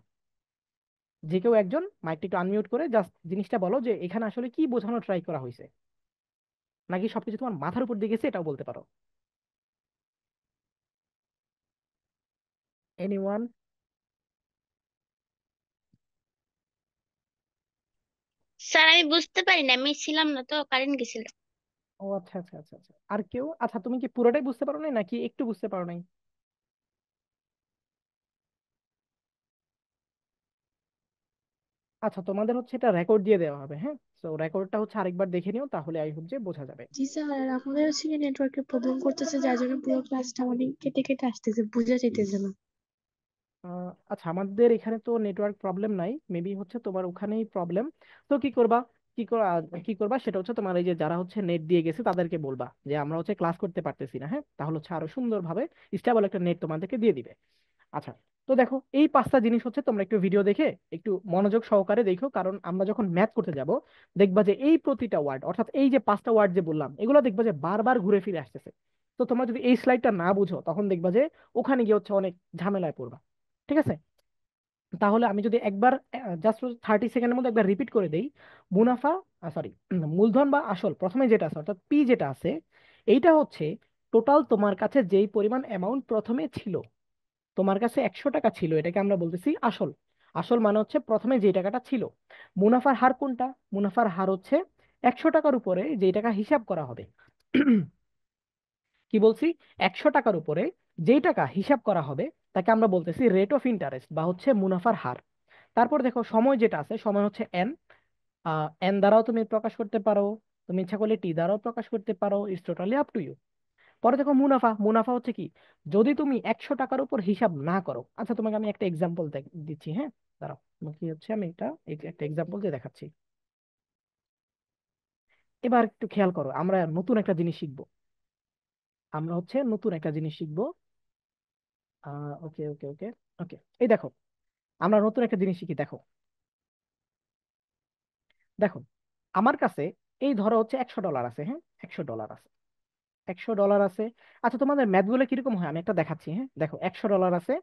যে কেউ একজন মাইকটা একটু আনমিউট করে জাস্ট জিনিসটা বলো যে এখানে আসলে কি বোঝানো ট্রাই করা হয়েছে, নাকি সবকিছু তোমার মাথার উপর দিয়ে গেছে, এটাও বলতে পারো। এনিওয়ান? স্যার আমি বুঝতে পারি না, আমি ছিলাম না তো, কারেন্ট গেছিল। ও আচ্ছা আচ্ছা আচ্ছা আচ্ছা, আর কেউ? আচ্ছা, তুমি কি পুরোটাই বুঝতে পারো নাই নাকি একটু বুঝতে পারো নাই? আচ্ছা, তোমাদের হচ্ছে এটা রেকর্ড দিয়ে দেওয়া হবে, হ্যাঁ, তো রেকর্ডটা হচ্ছে আরেকবার দেখে নিও, তাহলে আই হোপ যে বোঝা যাবে। জি স্যার, আর আমাদের হচ্ছে নেটওয়ার্কের প্রবলেম করতেছে, যার জন্য পুরো ক্লাসটা অনেক কেটে কেটে আসতেছে, বোঝা যাইতেছে না। আচ্ছা, আমাদের এখানে তো নেটওয়ার্ক প্রবলেম নাই, মেবি হচ্ছে তোমার ওখানেই প্রবলেম। তো কি করবা, কি করবা সেটা হচ্ছে তোমার এই যে যারা হচ্ছে নেট দিয়ে গেছে তাদেরকে বলবা যে আমরা হচ্ছে ক্লাস করতে পারতেছি না, হ্যাঁ, তাহলে হচ্ছে আরো সুন্দরভাবে স্টেবল একটা নেট তোমাদেরকে দিয়ে দিবে। আচ্ছা, তো দেখো এই 5টা জিনিস হচ্ছে তোমরা একটু ভিডিও দেখে একটু মনোযোগ সহকারে দেখো, কারণ আমরা যখন ম্যাথ করতে যাব দেখবা যে এই প্রতিটা ওয়ার্ড, অর্থাৎ এই যে 5টা ওয়ার্ড যে বললাম, এগুলো দেখবা যে বারবার ঘুরে ফিরে আসতেছে। তো তোমরা যদি এই স্লাইডটা না বুঝো তখন দেখবা যে ওখানে গিয়ে হচ্ছে অনেক ঝামেলায় পড়বা। ঠিক আছে, তাহলে আমি যদি একবার জাস্ট 30 সেকেন্ডের মধ্যে একবার রিপিট করে দেই, মুনাফা, সরি, মূলধন বা আসল প্রথমে যেটা আছে অর্থাৎ পি যেটা আছে, এইটা হচ্ছে টোটাল তোমার কাছে যেই পরিমাণ অ্যামাউন্ট প্রথমে ছিল। তোমার কাছে 100 টাকা ছিল, এটাকে আমরা বলতেছি আসল। আসল মানে হচ্ছে প্রথমে যে টাকাটা ছিল। মুনাফার হার কোনটা, মুনাফার হার হচ্ছে 100 টাকার উপরে যে টাকা হিসাব করা হবে। কি বলছি, 100 টাকার উপরে যেই টাকা হিসাব করা হবে তাকে আমরা বলতেছি রেট অফ ইন্টারেস্ট বা হচ্ছে মুনাফার হার। তারপর দেখো সময় যেটা আছে, সময় হচ্ছে এন, এন দ্বারাও তুমি প্রকাশ করতে পারো, তুমি ইচ্ছা করলে টি দ্বারাও প্রকাশ করতে পারো, it's totally up to you. পরে দেখো মুনাফা, মুনাফা হচ্ছে কি, যদি তুমি 100 টাকার উপর হিসাব না করো। আচ্ছা তোমাকে আমি একটা এক্সাম্পল দিচ্ছি, হ্যাঁ দাঁড়াও, কি হচ্ছে আমি এটা একটা এক্সাম্পল দিয়ে দেখাচ্ছি। এবার একটু খেয়াল করো, আমরা নতুন একটা জিনিস শিখবো। আমরা হচ্ছে নতুন একটা জিনিস শিখবো। ওকে ওকে ওকে ওকে, এই দেখো, আমরা নতুন একটা জিনিস শিখি। দেখো দেখো, আমার কাছে এই ধরো হচ্ছে $100 আছে, হ্যাঁ $100 আছে, $100 আছে। আচ্ছা তোমাদের ম্যাথ গুলো কিরকম হয় আমি একটা দেখাচ্ছি, হ্যাঁ দেখো $100 আছে।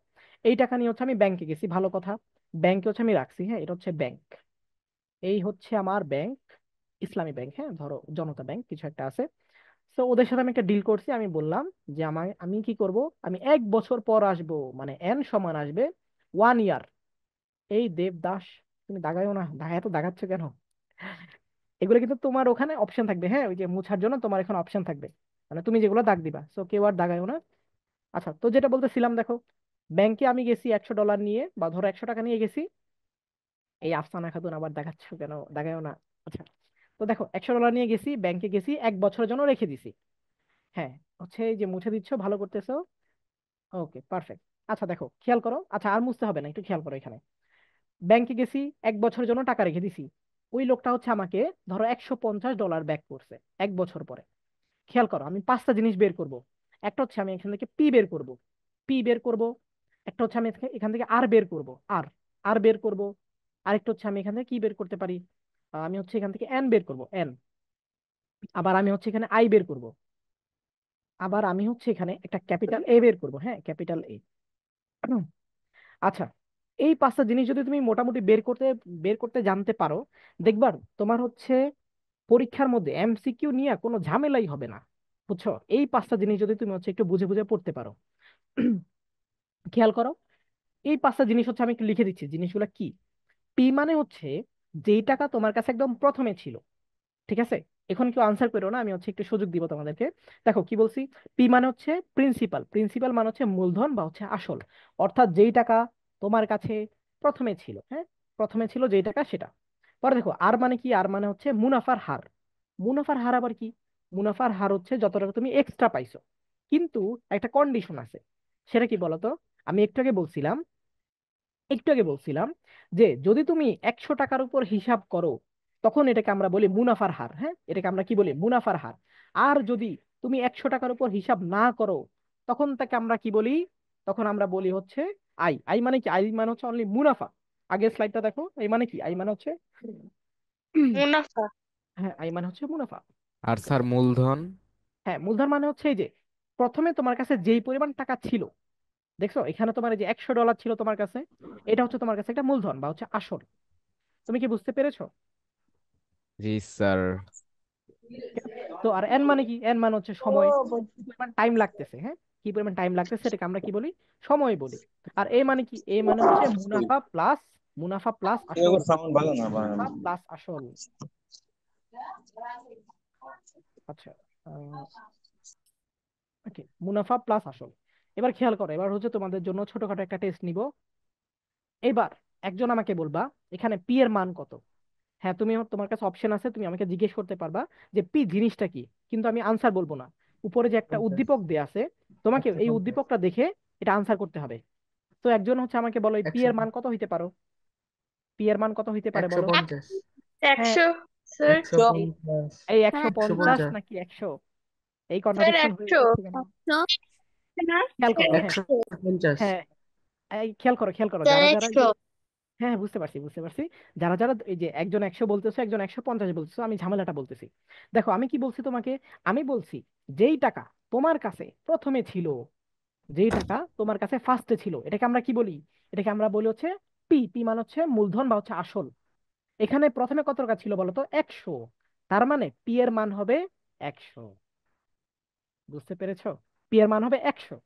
এই টাকা নিয়ে হচ্ছে আমি ব্যাংকে গেছি, ভালো কথা, ব্যাংকে হচ্ছে আমি রাখছি, হ্যাঁ এটা হচ্ছে ব্যাংক, এই হচ্ছে আমার ব্যাংক, ইসলামী ব্যাংক, হ্যাঁ ধরো জনতা ব্যাংক কিছু একটা আছে। তো ওদের সাথে আমি একটা ডিল করছি, আমি বললাম যে আমি কি করব, আমি 1 বছর পর আসবো, মানে এন সমান আসবে 1 ইয়ার। এই দেবদাস, তুমি দাগাইও না, এত দাগাচ্ছ কেন? এগুলো কিন্তু তোমার ওখানে অপশন থাকবে, হ্যাঁ ওই যে মুছার জন্য তোমার এখানে অপশন থাকবে, মানে তুমি যেগুলো দাগ দিবা, সো কেউ আর দাগাইও না। আচ্ছা তো যেটা বলতেছিলাম, দেখো ব্যাংকে আমি গেছি $100 নিয়ে, বা ধরো 100 টাকা নিয়ে গেছি। এই আফসানা খাতুন আবার দেখাচ্ছ কেন, দেখায়ও না। আচ্ছা তো দেখো $100 নিয়ে গেছি, ব্যাংকে গেছি, 1 বছরের জন্য রেখে দিছি। হ্যাঁ হচ্ছে এই যে মুছে দিচ্ছ, ভালো করতেছো, ওকে পারফেক্ট। আচ্ছা দেখো খেয়াল করো, আচ্ছা আর মুছতে হবে না, একটু খেয়াল করো এখানে, ব্যাংকে গেছি, 1 বছরের জন্য টাকা রেখে দিছি। ওই লোকটা হচ্ছে আমাকে ধরো $150 ব্যাক করছে 1 বছর পরে। খেয়াল করো, আমি 5টা জিনিস বের করব। একটা হচ্ছে আমি এখান থেকে পি বের করব, পি বের করব। একটা হচ্ছে আমি এখান থেকে আর বের করব, আর আর বের করব। আরেকটা হচ্ছে আমি এখান থেকে কি বের করতে পারি, আমি হচ্ছে এখান থেকে এন বের করব, এন। আবার আমি হচ্ছে এখানে আই বের করব। আবার আমি হচ্ছে এখানে একটা ক্যাপিটাল এ বের করব, হ্যাঁ ক্যাপিটাল এ। আচ্ছা, এই 5টা জিনিস যদি তুমি মোটামুটি বের করতে জানতে পারো, দেখবার তোমার হচ্ছে পরীক্ষার মধ্যে এমসিকিউ নিয়ে কোনো ঝামেলাই হবে না। বুঝছো, এই 5টা জিনিস যদি তুমি হচ্ছে একটু বুঝে বুঝে পড়তে পারো। খেয়াল করো, এই 5টা জিনিস হচ্ছে আমি একটু লিখে দিচ্ছি, জিনিসগুলো কি। পি মানে হচ্ছে যেই টাকা তোমার কাছে একদম প্রথমে ছিল, ঠিক আছে? এখন কেউ আনসার করো না, আমি হচ্ছে একটু সুযোগ দিব তোমাদেরকে। দেখো কি বলছি, পি মানে হচ্ছে প্রিন্সিপাল, প্রিন্সিপাল মানে হচ্ছে মূলধন বা হচ্ছে আসল, অর্থাৎ যেই টাকা তোমার কাছে প্রথমে ছিল, হ্যাঁ প্রথমে ছিল যেই টাকা সেটা। পরে দেখো আর মানে কি, আর মানে হচ্ছে মুনাফার হার। মুনাফার হার আবার কি, মুনাফার হার হচ্ছে যত টাকা তুমি এক্সট্রা পাইছো, কিন্তু একটা কন্ডিশন আছে। সেটা কি বলতো, আমি একটু আগে বলছিলাম যে যদি তুমি 100 টাকার উপর হিসাব করো, তখন এটাকে আমরা বলি মুনাফার হার, হ্যাঁ এটাকে আমরা কি বলি, মুনাফার হার। আর যদি তুমি 100 টাকার উপর হিসাব না করো, তখন তাকে আমরা কি বলি, তখন আমরা বলি হচ্ছে আই। আই মানে কি, আই মানে হচ্ছে অনলি মুনাফা। আগের স্লাইডটা দেখো, আই মানে কি, আই মানে হচ্ছে মুনাফা। হ্যাঁ আই মানে হচ্ছে মুনাফা। আর স্যার মূলধন? হ্যাঁ মূলধন মানে হচ্ছে এই যে প্রথমে তোমার কাছে যেই পরিমাণ টাকা ছিল, দেখছো এখানে তোমার এই যে $100 ছিল তোমার কাছে, এটা হচ্ছে তোমার কাছে একটা মূলধন বা হচ্ছে আসল। তুমি কি বুঝতে পেরেছো? জি স্যার। তো আর এন মানে কি, এন মানে হচ্ছে ও সময়, কি বুঝছি। পরিমাণ টাইম লাগতেছে, হ্যাঁ কি পরিমাণ টাইম লাগতেছে সেটাকে আমরা কি বলি, সময় বলি। আর এ মানে কি, এ মানে হচ্ছে মুনাফা প্লাস আসল, মুনাফা প্লাস আসল। আচ্ছা ওকে, মুনাফা প্লাস আসল। এবার খেয়াল করো, এবার হচ্ছে তোমাদের জন্য ছোটখাটো একটা টেস্ট নিব। এবার একজন আমাকে বলবা এখানে পি এর মান কত। হ্যাঁ তুমি, তোমার কাছে অপশন আছে, তুমি আমাকে জিজ্ঞেস করতে পারবা যে পি জিনিসটা কি, কিন্তু আমি আনসার বলবো না। উপরে যে একটা উদ্দীপক দেয়া আছে, তোমাকে এই উদ্দীপকটা দেখে এটা আনসার করতে হবে। তো একজন হচ্ছে আমাকে বলো এই পি এর মান কত হইতে পারো, পি এর মান কত হইতে পারে বলো। হ্যাঁ 100 স্যার। এই এই হ্যাঁ 150 নাকি 100, এই স্যার কন্ট্রাডিকশন হয়ে 100 যাচ্ছে কেন? না খেয়াল স্যার করো, হ্যাঁ 100 হ্যাঁ এই খেয়াল করো স্যার যারা যারা এই 100 যে, হ্যাঁ বুঝতে পারছি, যারা যারা এই যে একজন 100 বলতেছো, একজন 150 বলতেছো, আমি ঝামেলাটা বলতেছি। দেখো আমি কি বলছি তোমাকে, আমি বলছি যেই টাকা তোমার কাছে প্রথমে ছিল, যেই টাকা তোমার কাছে ফার্স্টে ছিল, এটাকে আমরা কি বলি, এটাকে আমরা বলি হচ্ছে পি। পি মানে হচ্ছে মূলধন বা হচ্ছে আসল। এখানে প্রথমে কত টাকা ছিল বলো তো, 100, তার মানে পি এর মান হবে 100। বুঝতে পেরেছো, পি এর মান হবে 100।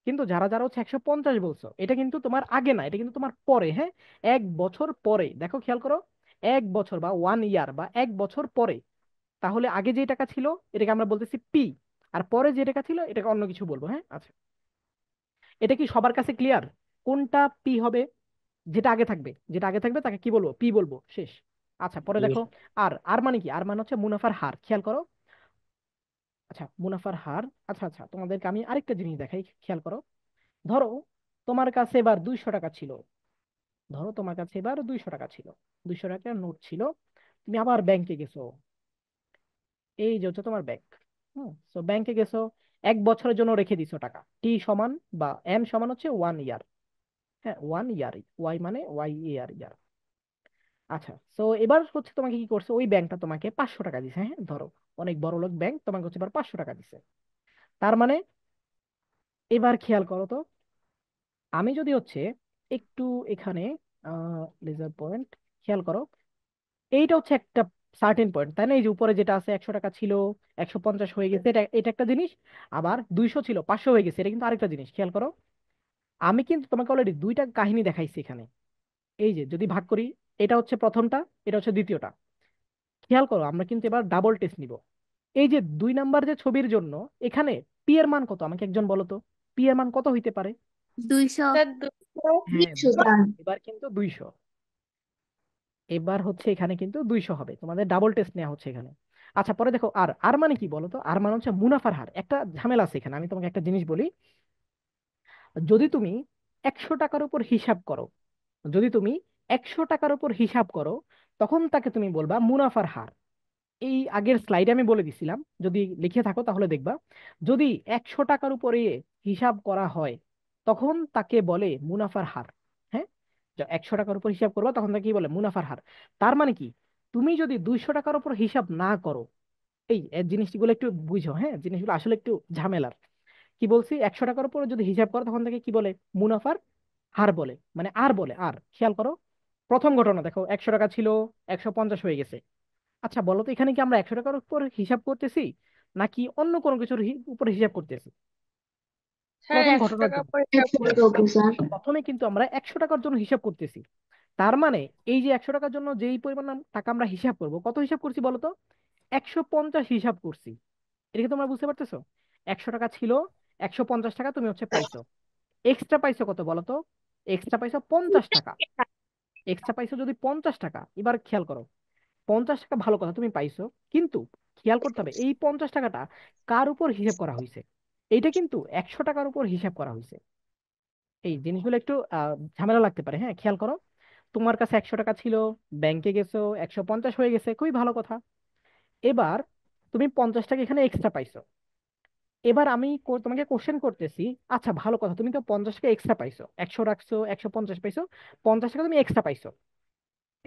কিন্তু যারা যারা হচ্ছে 150 বলছো, এটা কিন্তু তোমার আগে না, এটা কিন্তু তোমার পরে, হ্যাঁ 1 বছর পরে। দেখো খেয়াল করো, 1 বছর বা 1 ইয়ার বা 1 বছর পরে। তাহলে আগে যে টাকা ছিল এটাকে আমরা বলতেছি পি, আর পরে যে টাকা ছিল এটাকে অন্য কিছু বলবো, হ্যাঁ আচ্ছা। এটা কি সবার কাছে ক্লিয়ার, কোনটা পি হবে? যেটা আগে থাকবে তাকে কি বলবো, পি বলবো, শেষ। আচ্ছা পরে দেখো আর আর মানে কি, আর মানে হচ্ছে মুনাফার হার। খেয়াল করো, আচ্ছা, মুনাফার হার। আচ্ছা আচ্ছা, তোমাদেরকে আমি আরেকটা জিনিস দেখাই, খেয়াল করো। ধরো তোমার কাছে এবার 200 টাকা ছিল। ধরো তোমার কাছে এবার 200 টাকা ছিল, 200 টাকার নোট ছিল। তুমি আবার ব্যাংকে গেছো। এই যে হচ্ছে তোমার ব্যাংক। হুম, তো ব্যাংকে গেছো, 1 বছরের জন্য রেখে দিছো টাকা। টি সমান বা এম সমান হচ্ছে 1 ইয়ার। হ্যাঁ, 1 ইয়ার। ওয়াই মানে ওয়াই ইয়ার ইয়ার। আচ্ছা, তো এবার হচ্ছে তোমাকে কি করছে, ওই ব্যাংকটা তোমাকে 500 টাকা দিছে। হ্যাঁ, ধরো অনেক বড় লোক ব্যাংক তোমাকে হচ্ছে এবার 500 টাকা দিছে। তার মানে এবার খেয়াল করো তো, আমি যদি হচ্ছে একটু এখানে লেজার পয়েন্ট খেয়াল করো, এইটা হচ্ছে একটা সার্টেন পয়েন্ট, তাই না? এই যে উপরে যেটা আছে 100 টাকা ছিল, 150 হয়ে গেছে, এটা এটা একটা জিনিস। আবার 200 ছিল, 500 হয়ে গেছে, এটা কিন্তু আরেকটা জিনিস। খেয়াল করো, আমি কিন্তু তোমাকে অলরেডি দুইটা কাহিনী দেখাইছি এখানে। এই যে যদি ভাগ করি, এটা হচ্ছে প্রথমটা, এটা হচ্ছে দ্বিতীয়টা। খেয়াল করো, আমরা কিন্তু এবার ডাবল টেস্ট নিব। এই যে 2 নাম্বার যে ছবির জন্য, এখানে পি এর মান কত? আমাকে একজন বলো তো, পি এর মান কত হইতে পারে? 200। স্যার 200। হ্যাঁ, 200 স্যার। এবার কিন্তু 200। এবার হচ্ছে এখানে কিন্তু 200 হবে, তোমাদের ডাবল টেস্ট নেওয়া হচ্ছে এখানে। আচ্ছা, পরে দেখো আর আর মানে কি বলো তো? আর মানে হচ্ছে মুনাফার হার। একটা ঝামেলা আছে এখানে, আমি তোমাকে একটা জিনিস বলি। যদি তুমি 100 টাকার উপর হিসাব করো, যদি তুমি 100 টাকার উপর হিসাব করো, তখন তাকে তুমি বলবা মুনাফার হার। এই আগের স্লাইডে আমি বলে দিছিলাম, যদি লিখে থাকো তাহলে দেখবা। যদি 100 টাকার উপরে হিসাব করা হয়, তখন তাকে বলে মুনাফার হার। হ্যাঁ, 100 টাকার উপর হিসাব করবা, তখন তাকে কি বলে? মুনাফার হার। তার মানে কি, তুমি যদি 200 টাকার উপর হিসাব না করো, এই জিনিসগুলো একটু বুঝো। হ্যাঁ, জিনিসগুলো আসলে একটু ঝামেলার। কি বলছি, 100 টাকার উপর যদি হিসাব করো, তখন তাকে কি বলে? মুনাফার হার বলে, মানে আর বলে আর। খেয়াল করো, প্রথম ঘটনা দেখো, 100 টাকা ছিল, 150 হয়ে গেছে। আচ্ছা বলো তো, এখানে কি আমরা 100 টাকার উপর হিসাব করতেছি, নাকি অন্য কোনো কিছুর উপর হিসাব করতেছি? স্যার প্রথম 100 ঘটনার টাকা জন্য করে হিসাব 100 টাকা করছি। Okay sir. প্রথমে কিন্তু আমরা 100 টাকার জন্য হিসাব করতেছি। তার মানে এই যে 100 টাকার জন্য যেই পরিমাণ টাকা আমরা হিসাব করব, কত হিসাব করছি বলো তো? 150 হিসাব করছি। এটা কি তোমরা বুঝতে পারতেছো? 100 টাকা ছিল, 150 টাকা তুমি হচ্ছে পাইছো। এক্সট্রা পাইছো কত বলো তো? এক্সট্রা পাইছো 50 টাকা। এক্সট্রা পাইছো যদি 50 টাকা, এবার খেয়াল করো, 50 টাকা ভালো কথা তুমি পাইছো, কিন্তু খেয়াল করতে হবে এই 50 টাকাটা কার উপর হিসাব করা হয়েছে। এইটা কিন্তু 100 টাকার উপর হিসাব করা হয়েছে। এই জিনিসগুলো একটু ঝামেলা লাগতে পারে। হ্যাঁ, খেয়াল করো, তোমার কাছে 100 টাকা ছিল, ব্যাংকে গেছো, 150 হয়ে গেছে, খুবই ভালো কথা। এবার তুমি 50 টাকা এখানে এক্সট্রা পাইছো। এবার আমি তোমাকে কোশ্চেন করতেছি, আচ্ছা ভালো কথা, তুমি তো 50 টাকা এক্সট্রা পাইছো, 100 রাখছো, 150 পাইছো, 50 টাকা তুমি এক্সট্রা পাইছো।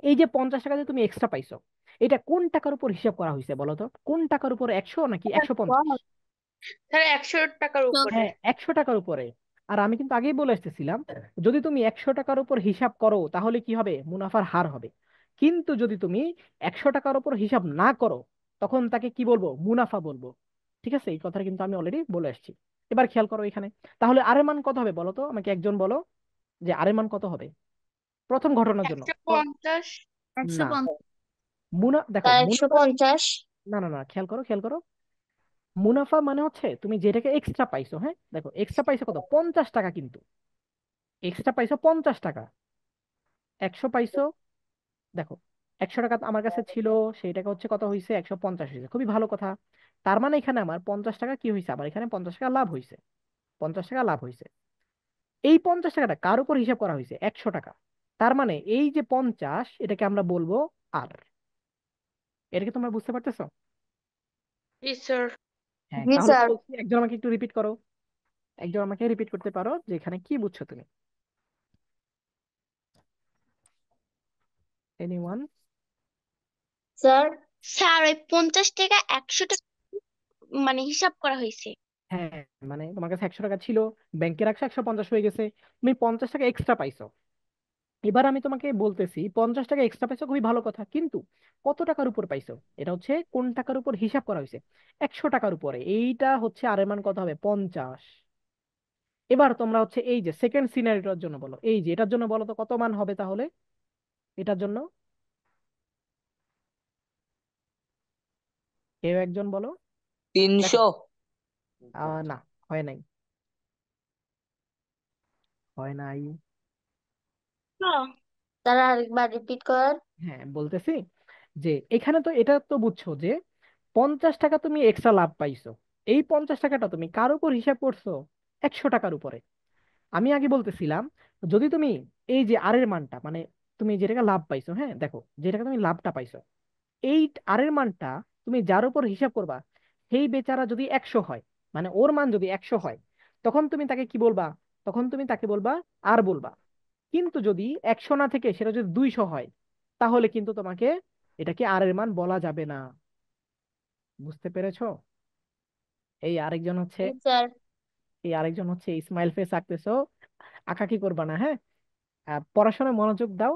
এই যে 50 টাকা যে তুমি এক্সট্রা পাইছো, এটা কোন টাকার উপর হিসাব করা হয়েছে বলো তো? কোন টাকার উপর, 100 নাকি 150? স্যার 100 টাকার উপরে। হ্যাঁ, 100 টাকার উপরে। আর আমি কিন্তু আগেই বলে আসতেছিলাম, যদি তুমি 100 টাকার উপর হিসাব করো, তাহলে কি হবে? মুনাফার হার হবে। কিন্তু যদি তুমি 100 টাকার উপর হিসাব না করো, তখন তাকে কি বলবো? মুনাফা বলবো। ঠিক আছে, এই কথাটা কিন্তু আমি অলরেডি বলে আসছি। এবার খেয়াল করো এখানে, তাহলে আর এর মান কত হবে বলো তো? আমাকে একজন বলো যে আর এর মান কত হবে প্রথম ঘটনার জন্য। 150। না, 150 দেখো স্যার। মুনাফা। 150। না না না, খেয়াল করো খেয়াল করো, মুনাফা মানে হচ্ছে তুমি যেটাকে এক্সট্রা পাইছো। হ্যাঁ, দেখো এক্সট্রা পাইছো কত? 50 টাকা, কিন্তু এক্সট্রা পাইছো 50 টাকা। 100 পাইছো, দেখো 100 টাকা আমার কাছে ছিল, সেই টাকা হচ্ছে কত হয়েছে? 150 হয়েছে, খুবই ভালো কথা। তার মানে এখানে আমার 50 টাকা কি হয়েছে? আবার এখানে 50 টাকা লাভ হয়েছে। 50 টাকা লাভ হয়েছে। এই 50 টাকাটা কার উপর হিসাব করা হয়েছে? 100 টাকা। তার মানে এই যে 50, এটাকে আমরা বলবো আর। এটাকে তোমরা বুঝতে পারতেছো? জি স্যার। হ্যাঁ, জি তাহলে কি স্যার। বলছি, একজন আমাকে একটু রিপিট করো। একজন আমাকে রিপিট করতে পারো যে এখানে কি বুঝছো তুমি? এনিওয়ান? স্যার। স্যার ওই 50 টাকা 100 টাকা মানে হিসাব করা হয়েছে। হ্যাঁ, মানে তোমার কাছে 100 টাকা ছিল, ব্যাংকে রাখছো, 150 হয়ে গেছে, তুমি 50 টাকা এক্সট্রা পাইছো। এবার আমি তোমাকে বলতেছি 50 টাকা এক্সট্রা পাইছো, খুবই ভালো কথা, কিন্তু কত টাকার উপর পাইছো? এটা হচ্ছে কোন টাকার উপর হিসাব করা হয়েছে? 100 টাকার উপরে। এইটা হচ্ছে আর এর মান কত হবে? 50। এবার তোমরা হচ্ছে এই যে সেকেন্ড সিনারিটার জন্য বলো, এই যে এটার জন্য বলো তো কত মান হবে তাহলে এটার জন্য? কেউ একজন বলো। দেখো 300। না, হয় নাই, হয় নাই। স্যার আরেকবার রিপিট কর। হ্যাঁ, বলতেছি যে এখানে তো এটা তো বুঝছো যে 50 টাকা তুমি এক্সট্রা লাভ পাইছো। এই 50 টাকাটা তুমি কার উপর হিসাব করছো? 100 টাকার উপরে। আমি আগে বলতেছিলাম, যদি তুমি এই যে আর এর মানটা, মানে তুমি যে টাকা লাভ পাইছো, হ্যাঁ দেখো যে টাকা তুমি লাভটা পাইছো, এই আর এর মানটা তুমি যার উপর হিসাব করবা, সেই বেচারা যদি 100 হয়, মানে ওর মান যদি 100 হয়, তখন তুমি তাকে কি বলবা? তখন তুমি তাকে বলবা আর বলবা। কিন্তু যদি 100 না থেকে সেটা যদি 200 হয়, তাহলে কিন্তু তোমাকে এটাকে আর এর মান বলা যাবে না। বুঝতে পেরেছো? এই আরেকজন হচ্ছে স্যার। ইসমাইল ফেস আঁকতেছো। আঁকাকি করবা না, হ্যাঁ। পড়াশোনায় মনোযোগ দাও।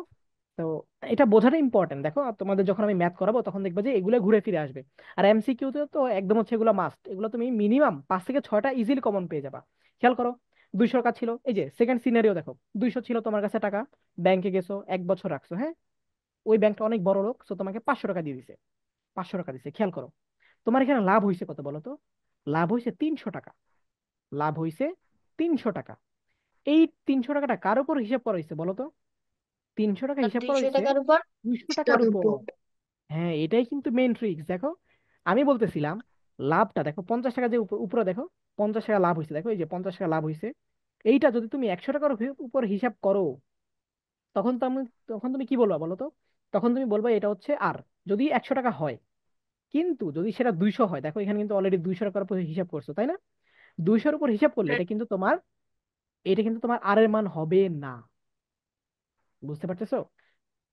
তো এটা বোঝাটা ইম্পর্টেন্ট। দেখো আর তোমাদের যখন আমি ম্যাথ করাবো তখন দেখবে যে এগুলো ঘুরে ফিরে আসবে। আর এমসিকিউ তে তো একদম হচ্ছে এগুলো মাস্ট, এগুলো তুমি মিনিমাম 5 থেকে 6টা ইজিলি কমন পেয়ে যাবা। খেয়াল করো, 200 টাকা ছিল, এই যে সেকেন্ড সিনারিও দেখো, 200 ছিল তোমার কাছে টাকা, ব্যাংকে গেছো, 1 বছর রাখছো, হ্যাঁ। ওই ব্যাংকটা অনেক বড় লোক, তো তোমাকে 500 টাকা দিয়ে দিছে, 500 টাকা দিছে। খেয়াল করো, তোমার এখানে লাভ হয়েছে কত বলো তো? লাভ হয়েছে 300 টাকা। লাভ হয়েছে 300 টাকা। এই 300 টাকাটা কার উপর হিসাব করা হয়েছে বলো তো? 300 টাকা আর হিসাব করা 200 হয়েছে টাকার উপর 200 টাকার উপর। হ্যাঁ, এটাই কিন্তু মেইন ট্রিক্স। দেখো, আমি বলতেছিলাম লাভটা দেখো, 50 টাকা যে উপরে দেখো, 50 টাকা লাভ হয়েছে, দেখো এই যে 50 টাকা লাভ হয়েছে। এইটা যদি তুমি 100 টাকার উপর হিসাব করো, তখন তো তখন তুমি কি বলবা বলো তো? তখন তুমি বলবা এটা হচ্ছে আর, যদি 100 টাকা হয়। কিন্তু যদি সেটা 200 হয়, দেখো এখানে কিন্তু অলরেডি 200 টাকার উপর হিসাব করছো, তাই না? 200-র উপর হিসাব করলে এটা কিন্তু তোমার আর এর মান হবে না। বুঝতে পারতেছো?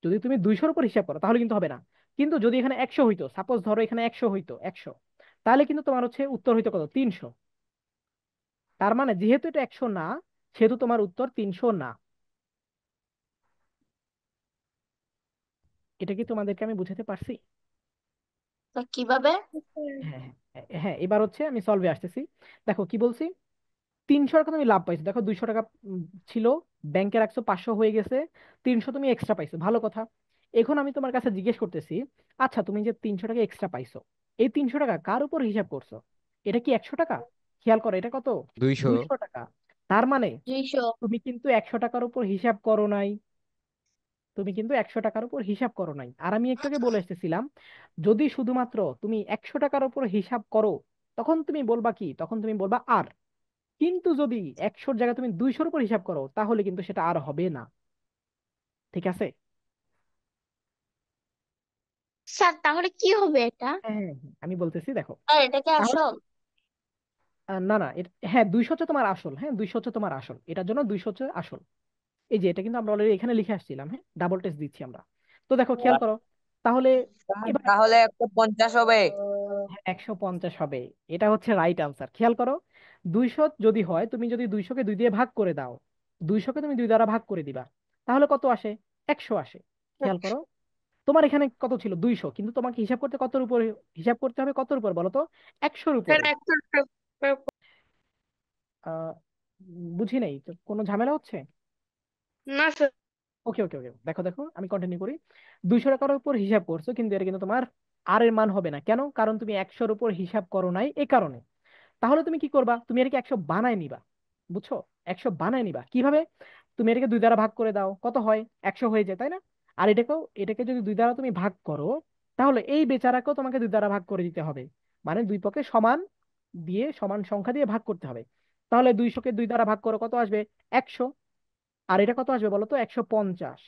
যদি তুমি 200-র উপর হিসাব করো তাহলে কিন্তু হবে না। কিন্তু যদি এখানে 100 হইতো, সাপোজ ধরো এখানে 100 হইতো, 100, তাহলে কিন্তু তোমার হচ্ছে উত্তর হইতো কত? 300। তার মানে যেহেতু এটা 100 না, সেহেতু তোমার উত্তর 300 না। এটা কি তোমাদেরকে আমি বুঝাতে পারছি? তা কিভাবে? হ্যাঁ, হ্যাঁ, হ্যাঁ, এবার হচ্ছে আমি সলভে আসতেছি। দেখো কি বলছি, 300 টাকা তুমি লাভ পাইছো, দেখো 200 টাকা ছিল, ব্যাংকে রাখছো, 500 হয়ে গেছে, 300 তুমি এক্সট্রা পাইছো, ভালো কথা। এখন আমি তোমার কাছে জিজ্ঞেস করতেছি, আচ্ছা তুমি যে 300 টাকা এক্সট্রা পাইছো, এই 300 টাকা কার উপর হিসাব করছো? এটা কি 100 টাকা? খেয়াল করো, এটা কত? 200। 200 টাকা। তার মানে 200। তুমি কিন্তু 100 টাকার উপর হিসাব করো নাই। তুমি কিন্তু 100 টাকার উপর হিসাব করো নাই। আর আমি একটু আগে বলে এসেছিলাম, যদি শুধুমাত্র তুমি 100 টাকার উপর হিসাব করো, তখন তুমি বলবা কি? তখন তুমি বলবা আর। কিন্তু যদি 100-র জায়গায় তুমি 200-র উপর হিসাব করো, তাহলে কিন্তু সেটা আর হবে না। ঠিক আছে? স্যার তাহলে কি হবে এটা? হ্যাঁ, হ্যাঁ, হ্যাঁ, আমি বলতেছি দেখো। স্যার এটা কি তাহলে আসল? না, না, হ্যাঁ 200 হচ্ছে তোমার আসল, হ্যাঁ 200 হচ্ছে তোমার আসল, এটার জন্য 200 হচ্ছে আসল। এই যে এটা কিন্তু আমরা অলরেডি এখানে লিখে আসছিলাম, হ্যাঁ ডাবল টেস্ট দিচ্ছি আমরা। তো দেখো খেয়াল করো, তাহলে এবার তাহলে 150 হবে। 150 হবে। এটা হচ্ছে রাইট আনসার। খেয়াল করো, 200 যদি হয়, তুমি যদি 200-কে 2 দিয়ে ভাগ করে দাও, 200-কে তুমি 2 দ্বারা ভাগ করে দিবা, তাহলে কত আসে? 100 আসে। খেয়াল করো, তোমার এখানে কত ছিল? 200, কিন্তু তোমাকে হিসাব করতে কতর উপরে হিসাব করতে হবে? কতর উপর বলো তো? 100-র স্যার উপরে। 100 টাকা। আহ বুঝি নাই তো, কোনো ঝামেলা হচ্ছে? না স্যার। ওকে, ওকে, ওকে, দেখো দেখো আমি কন্টিনিউ করি। 200 টাকার উপর হিসাব করছো, কিন্তু এটা কিন্তু তোমার আর এর মান হবে না। কেন? কারণ তুমি 100-র উপর হিসাব করো নাই, এই কারণে। তাহলে তুমি কি করবা? তুমি এটাকে 100 বানায় নিবা। বুঝছো? 100 বানায় নিবা কিভাবে? তুমি এটাকে 2 দ্বারা ভাগ করে দাও, কত হয়? 100 হয়ে যায়, তাই না? আর এটাকে যদি 2 দ্বারা তুমি ভাগ করো, তাহলে এই বেচারাকেও তোমাকে 2 দ্বারা ভাগ করে দিতে হবে। মানে দুই পক্ষে সমান দিয়ে, সমান সংখ্যা দিয়ে ভাগ করতে হবে। তাহলে 200-কে 2 দ্বারা ভাগ করো, কত আসবে? 100। আর এটা কত আসবে বলো তো? 150।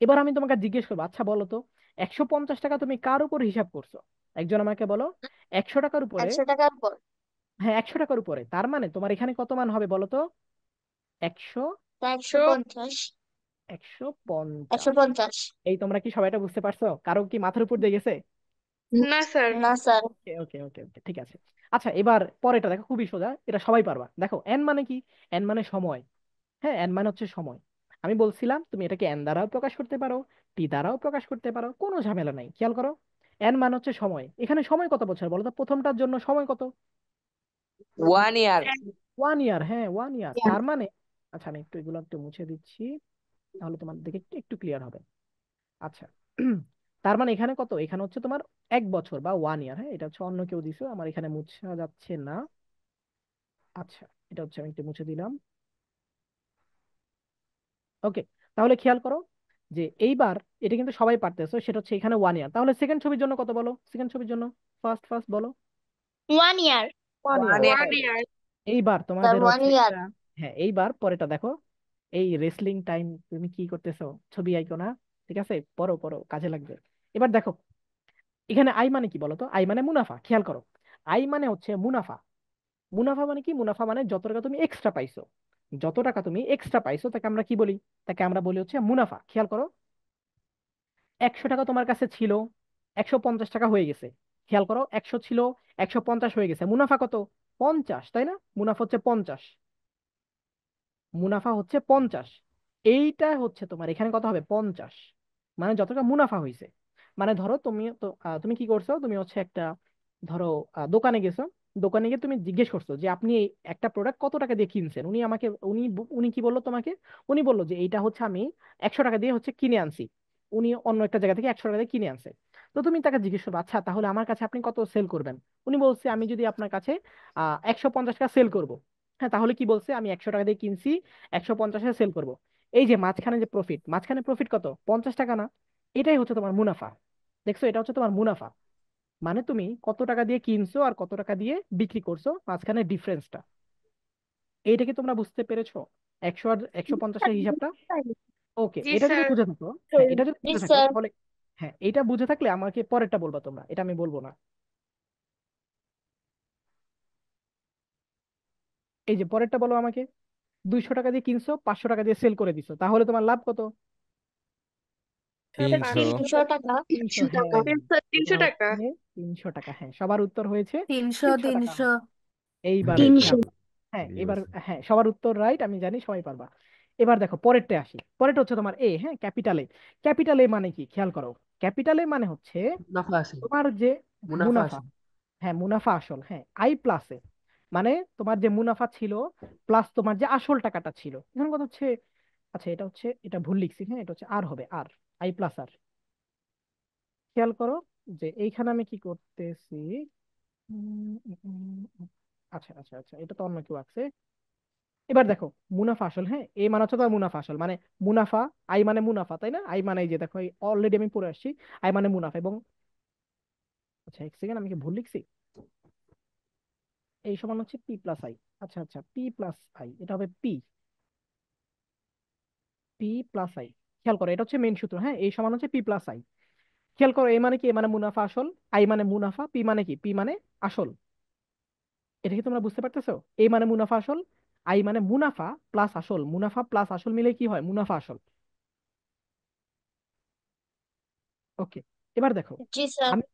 এবার আমি তোমাকে জিজ্ঞেস করবো, আচ্ছা বলো তো, 150 টাকা তুমি কার উপর হিসাব করছো? একজন আমাকে বলো। 100 টাকার উপরে। 100 টাকার উপর। হ্যাঁ, 100 টাকার উপরে। তার মানে তোমার এখানে কত মান হবে বলো তো? 100। তা 100। 150। 150। 150। এই তোমরা কি সবাইটা বুঝতে পারছো? কারো কি মাথার উপর দিয়ে গেছে? না স্যার। না স্যার। ওকে, ওকে, ওকে, ওকে, ঠিক আছে। আচ্ছা, এবার পরেরটা দেখো, খুবই সোজা, এটা সবাই পারবা। দেখো এন মানে কি? এন মানে সময়। হ্যাঁ, এন মানে হচ্ছে সময়। আমি বলছিলাম তুমি এটাকে এন দ্বারাও প্রকাশ করতে পারো, টি দ্বারাও প্রকাশ করতে পারো, কোনো ঝামেলা নাই। খেয়াল করো, এন মানে হচ্ছে সময়। এখানে সময় কত বছর বলো তো? প্রথমটার জন্য সময় কত? 1 ইয়ার। 1 ইয়ার। হ্যাঁ, 1 ইয়ার। তার মানে, আচ্ছা আমি এগুলো একটু মুছে দিচ্ছি, তাহলে তোমার দেখে একটু ক্লিয়ার হবে। আচ্ছা, তার মানে এখানে কত? এখানে হচ্ছে তোমার 1 বছর বা 1 ইয়ার। হ্যাঁ, এটা হচ্ছে অন্য কেউ দিছো, আমার এখানে মুছা যাচ্ছে না। আচ্ছা, এটা হচ্ছে আমি একটু মুছে দিলাম। ওকে, তাহলে খেয়াল করো যে এইবার এটা কিন্তু সবাই পারতেছো, সেটা হচ্ছে এখানে 1 ইয়ার। তাহলে সেকেন্ড ছবির জন্য কত বলো? সেকেন্ড ছবির জন্য ফার্স্ট ফার্স্ট বলো। 1 year। One year. One one year year এইবার স্যার তোমাদের 1 year। হ্যাঁ, এইবার পরেটা দেখো। এই রেসলিং টাইম তুমি কি করতেছো, ছবি আইকো না? ঠিক আছে, পড়ো পড়ো, কাজে লাগবে। এবার দেখো, এখানে আই মানে কি বলো তো? আই মানে মুনাফা, খেয়াল করো। আই মানে হচ্ছে মুনাফা। মুনাফা মানে কি? মুনাফা মানে যত টাকা তুমি এক্সট্রা পাইছো। যত টাকা তুমি এক্সট্রা পাইছো তাকে আমরা কি বলি? তাকে আমরা বলি হচ্ছে মুনাফা। খেয়াল করো, 100 টাকা তোমার কাছে ছিল, 150 টাকা হয়ে গেছে। খেয়াল করো, 100 ছিল, 150 হয়ে গেছে। মুনাফা কত? 50, তাই না? মুনাফা হচ্ছে 50। মুনাফা হচ্ছে 50। এইটা হচ্ছে তোমার এখানে কত হবে? 50। মানে যত টাকা মুনাফা হয়েছে। মানে ধরো তুমি তো তুমি কি করছো? তুমি হচ্ছে একটা, ধরো, দোকানে গেছো। দোকানে গিয়ে তুমি জিজ্ঞেস করছো যে আপনি এই একটা প্রোডাক্ট কত টাকা দিয়ে কিনছেন। উনি কি বললো তোমাকে? উনি বললো যে এইটা হচ্ছে আমি 100 টাকা দিয়ে হচ্ছে কিনে আনছি। উনি অন্য একটা জায়গা থেকে 100 টাকা দিয়ে কিনে আনছে। তো তুমি তাকে জিজ্ঞেস করবে, আচ্ছা তাহলে আমার কাছে আপনি কত সেল করবেন? উনি বলছে আমি যদি আপনার কাছে 150 টাকা সেল করব। হ্যাঁ, তাহলে কি বলছে? আমি 100 টাকা দিয়ে কিনছি, 150-এ সেল করব। এই যে মাঝখানে যে প্রফিট, মাঝখানে প্রফিট কত? 50 টাকা না? এটাই হচ্ছে তোমার মুনাফা। দেখছো, এটা হচ্ছে তোমার মুনাফা। মানে তুমি কত টাকা দিয়ে কিনছো আর কত টাকা দিয়ে বিক্রি করছো, মাঝখানে ডিফারেন্সটা। এইটা কি তোমরা বুঝতে পেরেছো? 100 আর 150-এর হিসাবটা? ওকে, জি এটা যদি স্যার। বুঝে থাকো, হ্যাঁ এটা যদি জি বুঝে থাকো স্যার। তাহলে, হ্যাঁ এটা বুঝে থাকলে আমাকে পরেরটা বলবা তোমরা, এটা আমি বলবো না। এই যে পরেরটা বলো আমাকে। 200 টাকা দিয়ে কিনছো, 500 টাকা দিয়ে সেল করে দিছো, তাহলে তোমার লাভ কত? 300। 300 টাকা। 300, হ্যাঁ। 300 এটা টাকা। হচ্ছে 300 টাকা। হ্যাঁ, সবার উত্তর হয়েছে 300 300 টাকা। 300। এইবার রাইট খেয়াল 300। রাইট। করো। হ্যাঁ জি এবার, বলছি। হ্যাঁ সবার উত্তর রাইট, আমি জানি সবাই পারবা। এবার দেখো পরেরটা আসি। পরেরটা হচ্ছে তোমার এ, হ্যাঁ, ক্যাপিটাল এ। ক্যাপিটাল এ মানে কি? খেয়াল করো, ক্যাপিটাল এ মানে হচ্ছে মুনাফা আসে। তোমার যে মুনাফা মুনাফা। আসে। হ্যাঁ, মুনাফা আসল। হ্যাঁ, আই প্লাস এ মানে তোমার যে মুনাফা ছিল প্লাস তোমার যে আসল টাকাটা ছিল। এখানে কথা হচ্ছে, আচ্ছা এটা হচ্ছে, এটা ভুল লিখছি। হ্যাঁ, এটা হচ্ছে আর হবে, আর আই প্লাস আর। খেয়াল করো যে এইখানে আমি কি করতেছি। উম, উম, উম, উম, আচ্ছা আচ্ছা আচ্ছা, এটা তো অন্য কেউ আছে। এবার দেখো, মুনাফা আসল। হ্যাঁ, এ মানে হচ্ছে তার মুনাফা আসল, মানে মুনাফা। আই মানে মুনাফা, তাই না? আই মানে এই যে দেখো, অলরেডি আমি পড়ে আসছি। আই মানে মুনাফা এবং, আচ্ছা এক সেকেন্ড, আমি কি ভুল লিখছি? এই সমান হচ্ছে পি প্লাস আই। আচ্ছা আচ্ছা, পি প্লাস আই, এটা হবে পি, পি প্লাস আই। খেয়াল করো, এটা হচ্ছে মেইন সূত্র। হ্যাঁ, এই সমান হচ্ছে পি প্লাস আই। খেয়াল করো, এ মানে কি? এ মানে মুনাফা আসল, আই মানে মুনাফা, পি মানে কি? পি মানে আসল। এটা কি তোমরা বুঝতে পারতেছো? এ মানে মুনাফা আসল, আই মানে মুনাফা প্লাস আসল। মুনাফা প্লাস আসল মিলে কি হয়? মুনাফা আসল। ওকে, এবার দেখো, জি স্যার। আমি,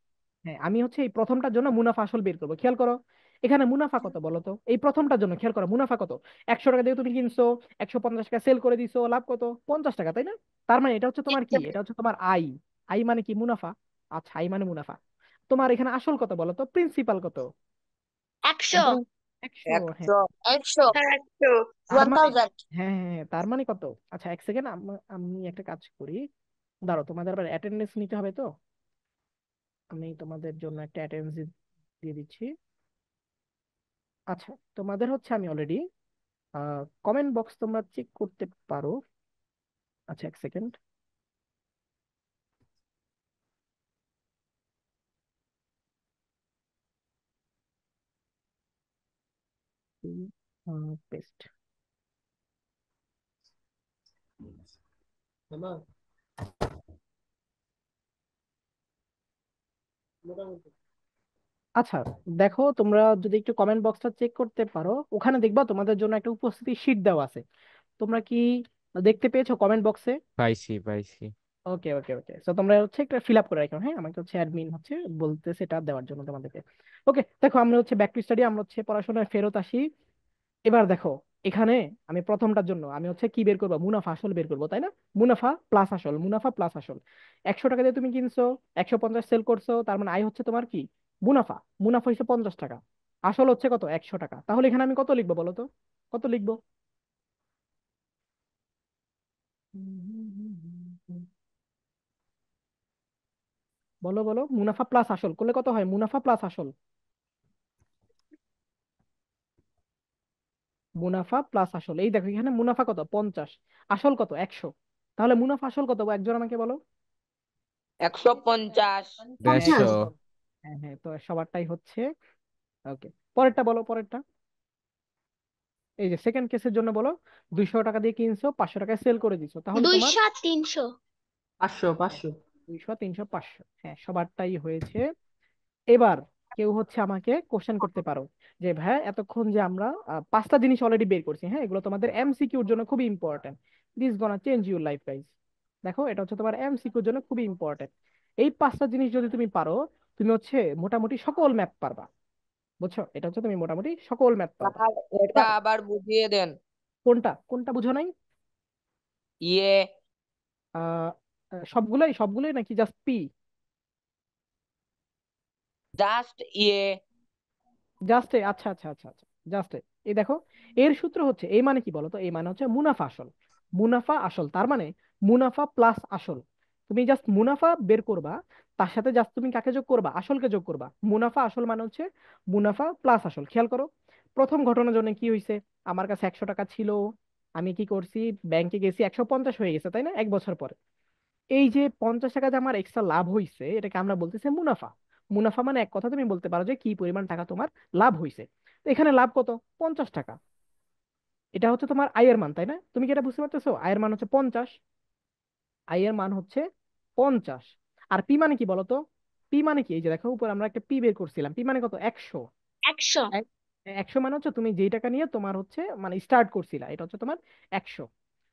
হ্যাঁ আমি হচ্ছে এই প্রথমটার জন্য মুনাফা আসল বের করবো। খেয়াল করো, এখানে মুনাফা কত বলো তো? এই প্রথমটার জন্য খেয়াল করো, মুনাফা কত? 100 টাকা দিয়ে তুমি কিনছো, 150 টাকা সেল করে দিছো, লাভ কত? 50 টাকা, তাই না? তার মানে এটা হচ্ছে জি তোমার কি? স্যার। এটা হচ্ছে তোমার আই। আই মানে কি? মুনাফা। আচ্ছা, আই মানে মুনাফা। তোমার এখানে আসল কত বলো তো? প্রিন্সিপাল কত? 100। 100। হ্যাঁ, 100। 100। স্যার 100। তার মানে, 1000। হ্যাঁ হ্যাঁ হ্যাঁ, তার মানে কত? আচ্ছা এক সেকেন্ড, আমি একটা কাজ করি। দাঁড়াও, তোমাদের আবার অ্যাটেন্ডেন্স নিতে হবে তো। আমি তোমাদের জন্য একটা অ্যাটেন্ডেন্স দিয়ে দিচ্ছি। আচ্ছা, তোমাদের হচ্ছে আমি অলরেডি কমেন্ট বক্স তোমরা চেক করতে পারো। আচ্ছা এক সেকেন্ড। পেস্ট। আচ্ছা, দেখো তোমরা যদি একটু কমেন্ট বক্সটা চেক করতে পারো, ওখানে দেখবা তোমাদের জন্য একটা উপস্থিতি শীট দেওয়া আছে। তোমরা কি দেখতে পেয়েছো কমেন্ট বক্সে? পাইছি পাইছি। ওকে ওকে ওকে, তো তোমরা হচ্ছে একটা ফিল আপ করে রাখো। হ্যাঁ, আমাকে হচ্ছে অ্যাডমিন হচ্ছে বলতেছে এটা দেওয়ার জন্য তোমাদেরকে। ওকে, দেখো আমরা হচ্ছে ব্যাক টু স্টাডি, আমরা হচ্ছে পড়াশোনায় ফেরত আসি। এবার দেখো, এখানে আমি প্রথমটার জন্য আমি হচ্ছে কি বের করবো? মুনাফা আসল বের করবো, তাই না? মুনাফা প্লাস আসল, মুনাফা প্লাস আসল। 100 টাকা দিয়ে তুমি কিনছো, 150 সেল করছো, তার মানে আয় হচ্ছে তোমার কি? মুনাফা। মুনাফা হচ্ছে 50 টাকা, আসল হচ্ছে কত? 100 টাকা। তাহলে এখানে আমি কত লিখবো বলো তো? কত লিখবো? বলো বলো, মুনাফা প্লাস আসল করলে কত হয়? মুনাফা প্লাস আসল, মুনাফা প্লাস আসল। এই দেখো এখানে মুনাফা কত? 50, আসল কত? 100। তাহলে মুনাফা আসল কত? একজন আমাকে বলো। 150। হ্যাঁ 150। হ্যাঁ হ্যাঁ, তো সবারটাই হচ্ছে ওকে, পরেরটা বলো, পরেরটা। এই যে সেকেন্ড কেসের জন্য বলো, 200 টাকা দিয়ে কিনছো, 500 টাকায় সেল করে দিছো, তাহলে তোমার 200 আর 300। 500 500। 200, 300, 500, হ্যাঁ সবারটাই হয়েছে। এবার কেউ হচ্ছে আমাকে কোশ্চেন করতে পারো যে ভাই এতক্ষণ যে আমরা 5টা জিনিস অলরেডি বের করছি, হ্যাঁ এগুলো তোমাদের এমসিকিউর জন্য খুবই important, this gonna change your life guys. দেখো এটা হচ্ছে তোমার এমসিকিউর জন্য খুবই ইম্পর্টেন্ট। এই 5টা জিনিস যদি তুমি পারো, তুমি হচ্ছে মোটামুটি সকল ম্যাথ পারবা। বুঝছো, এটা হচ্ছে তুমি মোটামুটি সকল ম্যাথ পারবা। স্যার এটা এবার আবার বুঝিয়ে দেন। কোনটা কোনটা বুঝো নাই? ইয়ে আহ সবগুলোই সবগুলোই নাকি জাস্ট পি? জাস্ট ইয়ে। জাস্ট আচ্ছা আচ্ছা আচ্ছা আচ্ছা, জাস্ট এই দেখো, এর সূত্র হচ্ছে, এই মানে কি বলো তো, এই মানে হচ্ছে মুনাফা আসল। মুনাফা আসল তার মানে মুনাফা প্লাস আসল। তুমি জাস্ট মুনাফা বের করবা, তার সাথে জাস্ট তুমি কাকে যোগ করবা? আসলকে যোগ করবা। মুনাফা আসল মানে হচ্ছে মুনাফা প্লাস আসল। খেয়াল করো, প্রথম ঘটনার জন্য কি হয়েছে, আমার কাছে 100 টাকা ছিল, আমি কি করছি, ব্যাংকে গেছি, 150 হয়ে গেছে, তাই না, 1 বছর পরে। এই যে 50 টাকা যে আমার এক্সট্রা লাভ হইছে, এটাকে আমরা বলতেছি মুনাফা। মুনাফা মানে এক কথা তুমি বলতে পারো যে কি পরিমাণ টাকা তোমার লাভ হইছে। তো এখানে লাভ কত? 50 টাকা। এটা হচ্ছে তোমার আয়ের মান, তাই না? তুমি কি এটা বুঝতে পারতেছো? আয়ের মান হচ্ছে 50। আয়ের মান হচ্ছে 50। আর পি মানে কি বলতো? পি মানে কি, এই যে দেখো উপর আমরা একটা পি বের করছিলাম, পি মানে কত? 100। 100। 100 মানে হচ্ছে তুমি যেই টাকা নিয়ে তোমার হচ্ছে মানে স্টার্ট করছিলা, এটা হচ্ছে তোমার 100।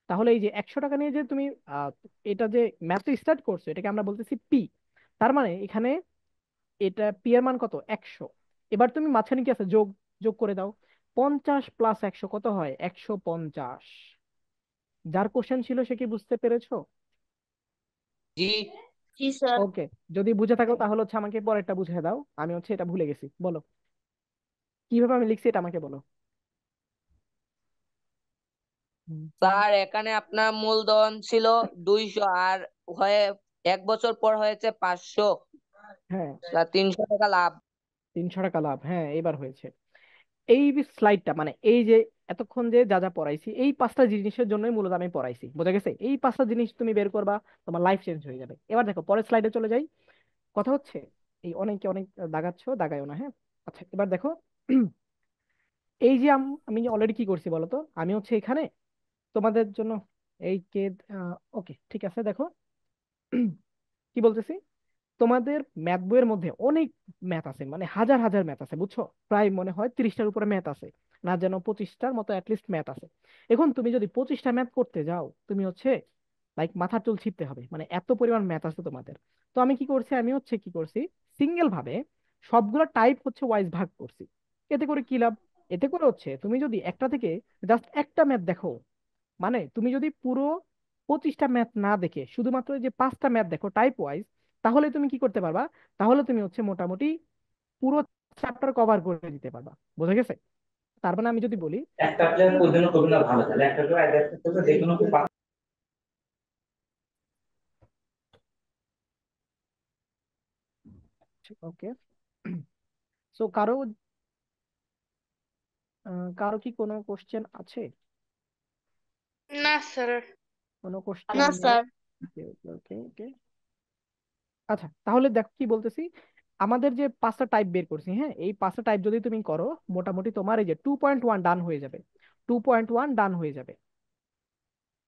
তাহলে এই যে 100 টাকা নিয়ে যে তুমি আহ, এটা যে ম্যাথ স্টার্ট করছো, এটাকে আমরা বলতেছি পি। তার মানে এখানে এটা পি এর মান কত? 100। এবার তুমি মাঝখানে কি আছে, যোগ, যোগ করে দাও। 50 + 100 কত হয়? 150। যার কোশ্চেন ছিল সে কি বুঝতে পেরেছো? জি জি স্যার। ওকে, যদি বুঝে থাকো তাহলে হচ্ছে আমাকে পরেরটা বুঝিয়ে দাও, আমি হচ্ছে এটা ভুলে গেছি, বলো কিভাবে আমি লিখছি এটা আমাকে বলো। হুম, স্যার এখানে আপনার মূলধন ছিল 200 আর হয়ে 1 বছর পর হয়েছে 500। হ্যাঁ, 300 টাকা লাভ। 300 টাকা লাভ, হ্যাঁ এবার হয়েছে। এই স্লাইডটা মানে এই যে এতক্ষণ যে যা যা পড়াইছি, এই 5টা জিনিসের জন্যই মূলত আমি পড়াইছি, বোঝা গেছে? এই 5টা জিনিস তুমি বের করবা, তোমার লাইফ চেঞ্জ হয়ে যাবে। এবার দেখো পরের স্লাইডে চলে যাই। কথা হচ্ছে, এই অনেকে অনেক দাগাচ্ছ, দাগায়ও না, হ্যাঁ। আচ্ছা এবার দেখো, এই যে আমি অলরেডি কি করছি বলতো, আমি হচ্ছে এখানে তোমাদের জন্য এই কে, ওকে ঠিক আছে, দেখো কি বলতেছি, তোমাদের ম্যাথ বইয়ের মধ্যে অনেক ম্যাথ আছে, মানে হাজার হাজার ম্যাথ আছে, বুঝছো? প্রায় মনে হয় 30টার উপরে ম্যাথ আছে, না যেন 25টার মতো অ্যাটলিস্ট ম্যাথ আছে। এখন তুমি যদি 25টা ম্যাথ করতে যাও, তুমি হচ্ছে লাইক মাথার চুল ছিঁড়তে হবে, মানে এত পরিমাণ ম্যাথ আছে তোমাদের। তো আমি কি করছি, আমি হচ্ছে কি করছি, সিঙ্গেল ভাবে সবগুলো টাইপ হচ্ছে ওয়াইজ ভাগ করছি। এতে করে কি লাভ? এতে করে হচ্ছে তুমি যদি একটা থেকে জাস্ট একটা ম্যাথ দেখো, মানে তুমি যদি পুরো 25টা ম্যাথ না দেখে শুধুমাত্র এই যে 5টা ম্যাথ দেখো টাইপ ওয়াইজ, তাহলে তুমি কি করতে পারবা? তাহলে তুমি হচ্ছে মোটামুটি পুরো চ্যাপ্টার কভার করে দিতে পারবা। বোঝা গেছে? তার মানে আমি যদি বলি, একটা প্লেয়ার কোনদিন করবে না ভালো, তাহলে একটা প্লেয়ার অ্যাডাপ্ট করবে যে কোনো ওকে, সো কারো কারো কি কোনো কোশ্চেন আছে? না স্যার। কোনো না কোশ্চেন নেই? স্যার। ওকে ওকে ওকে ওকে। আচ্ছা তাহলে দেখো কি বলতেছি, আমাদের যে 5টা টাইপ বের করছি, হ্যাঁ এই 5টা টাইপ যদি তুমি করো, মোটামুটি তোমার এই যে 2.1 ডান হয়ে যাবে। 2.1 ডান হয়ে যাবে।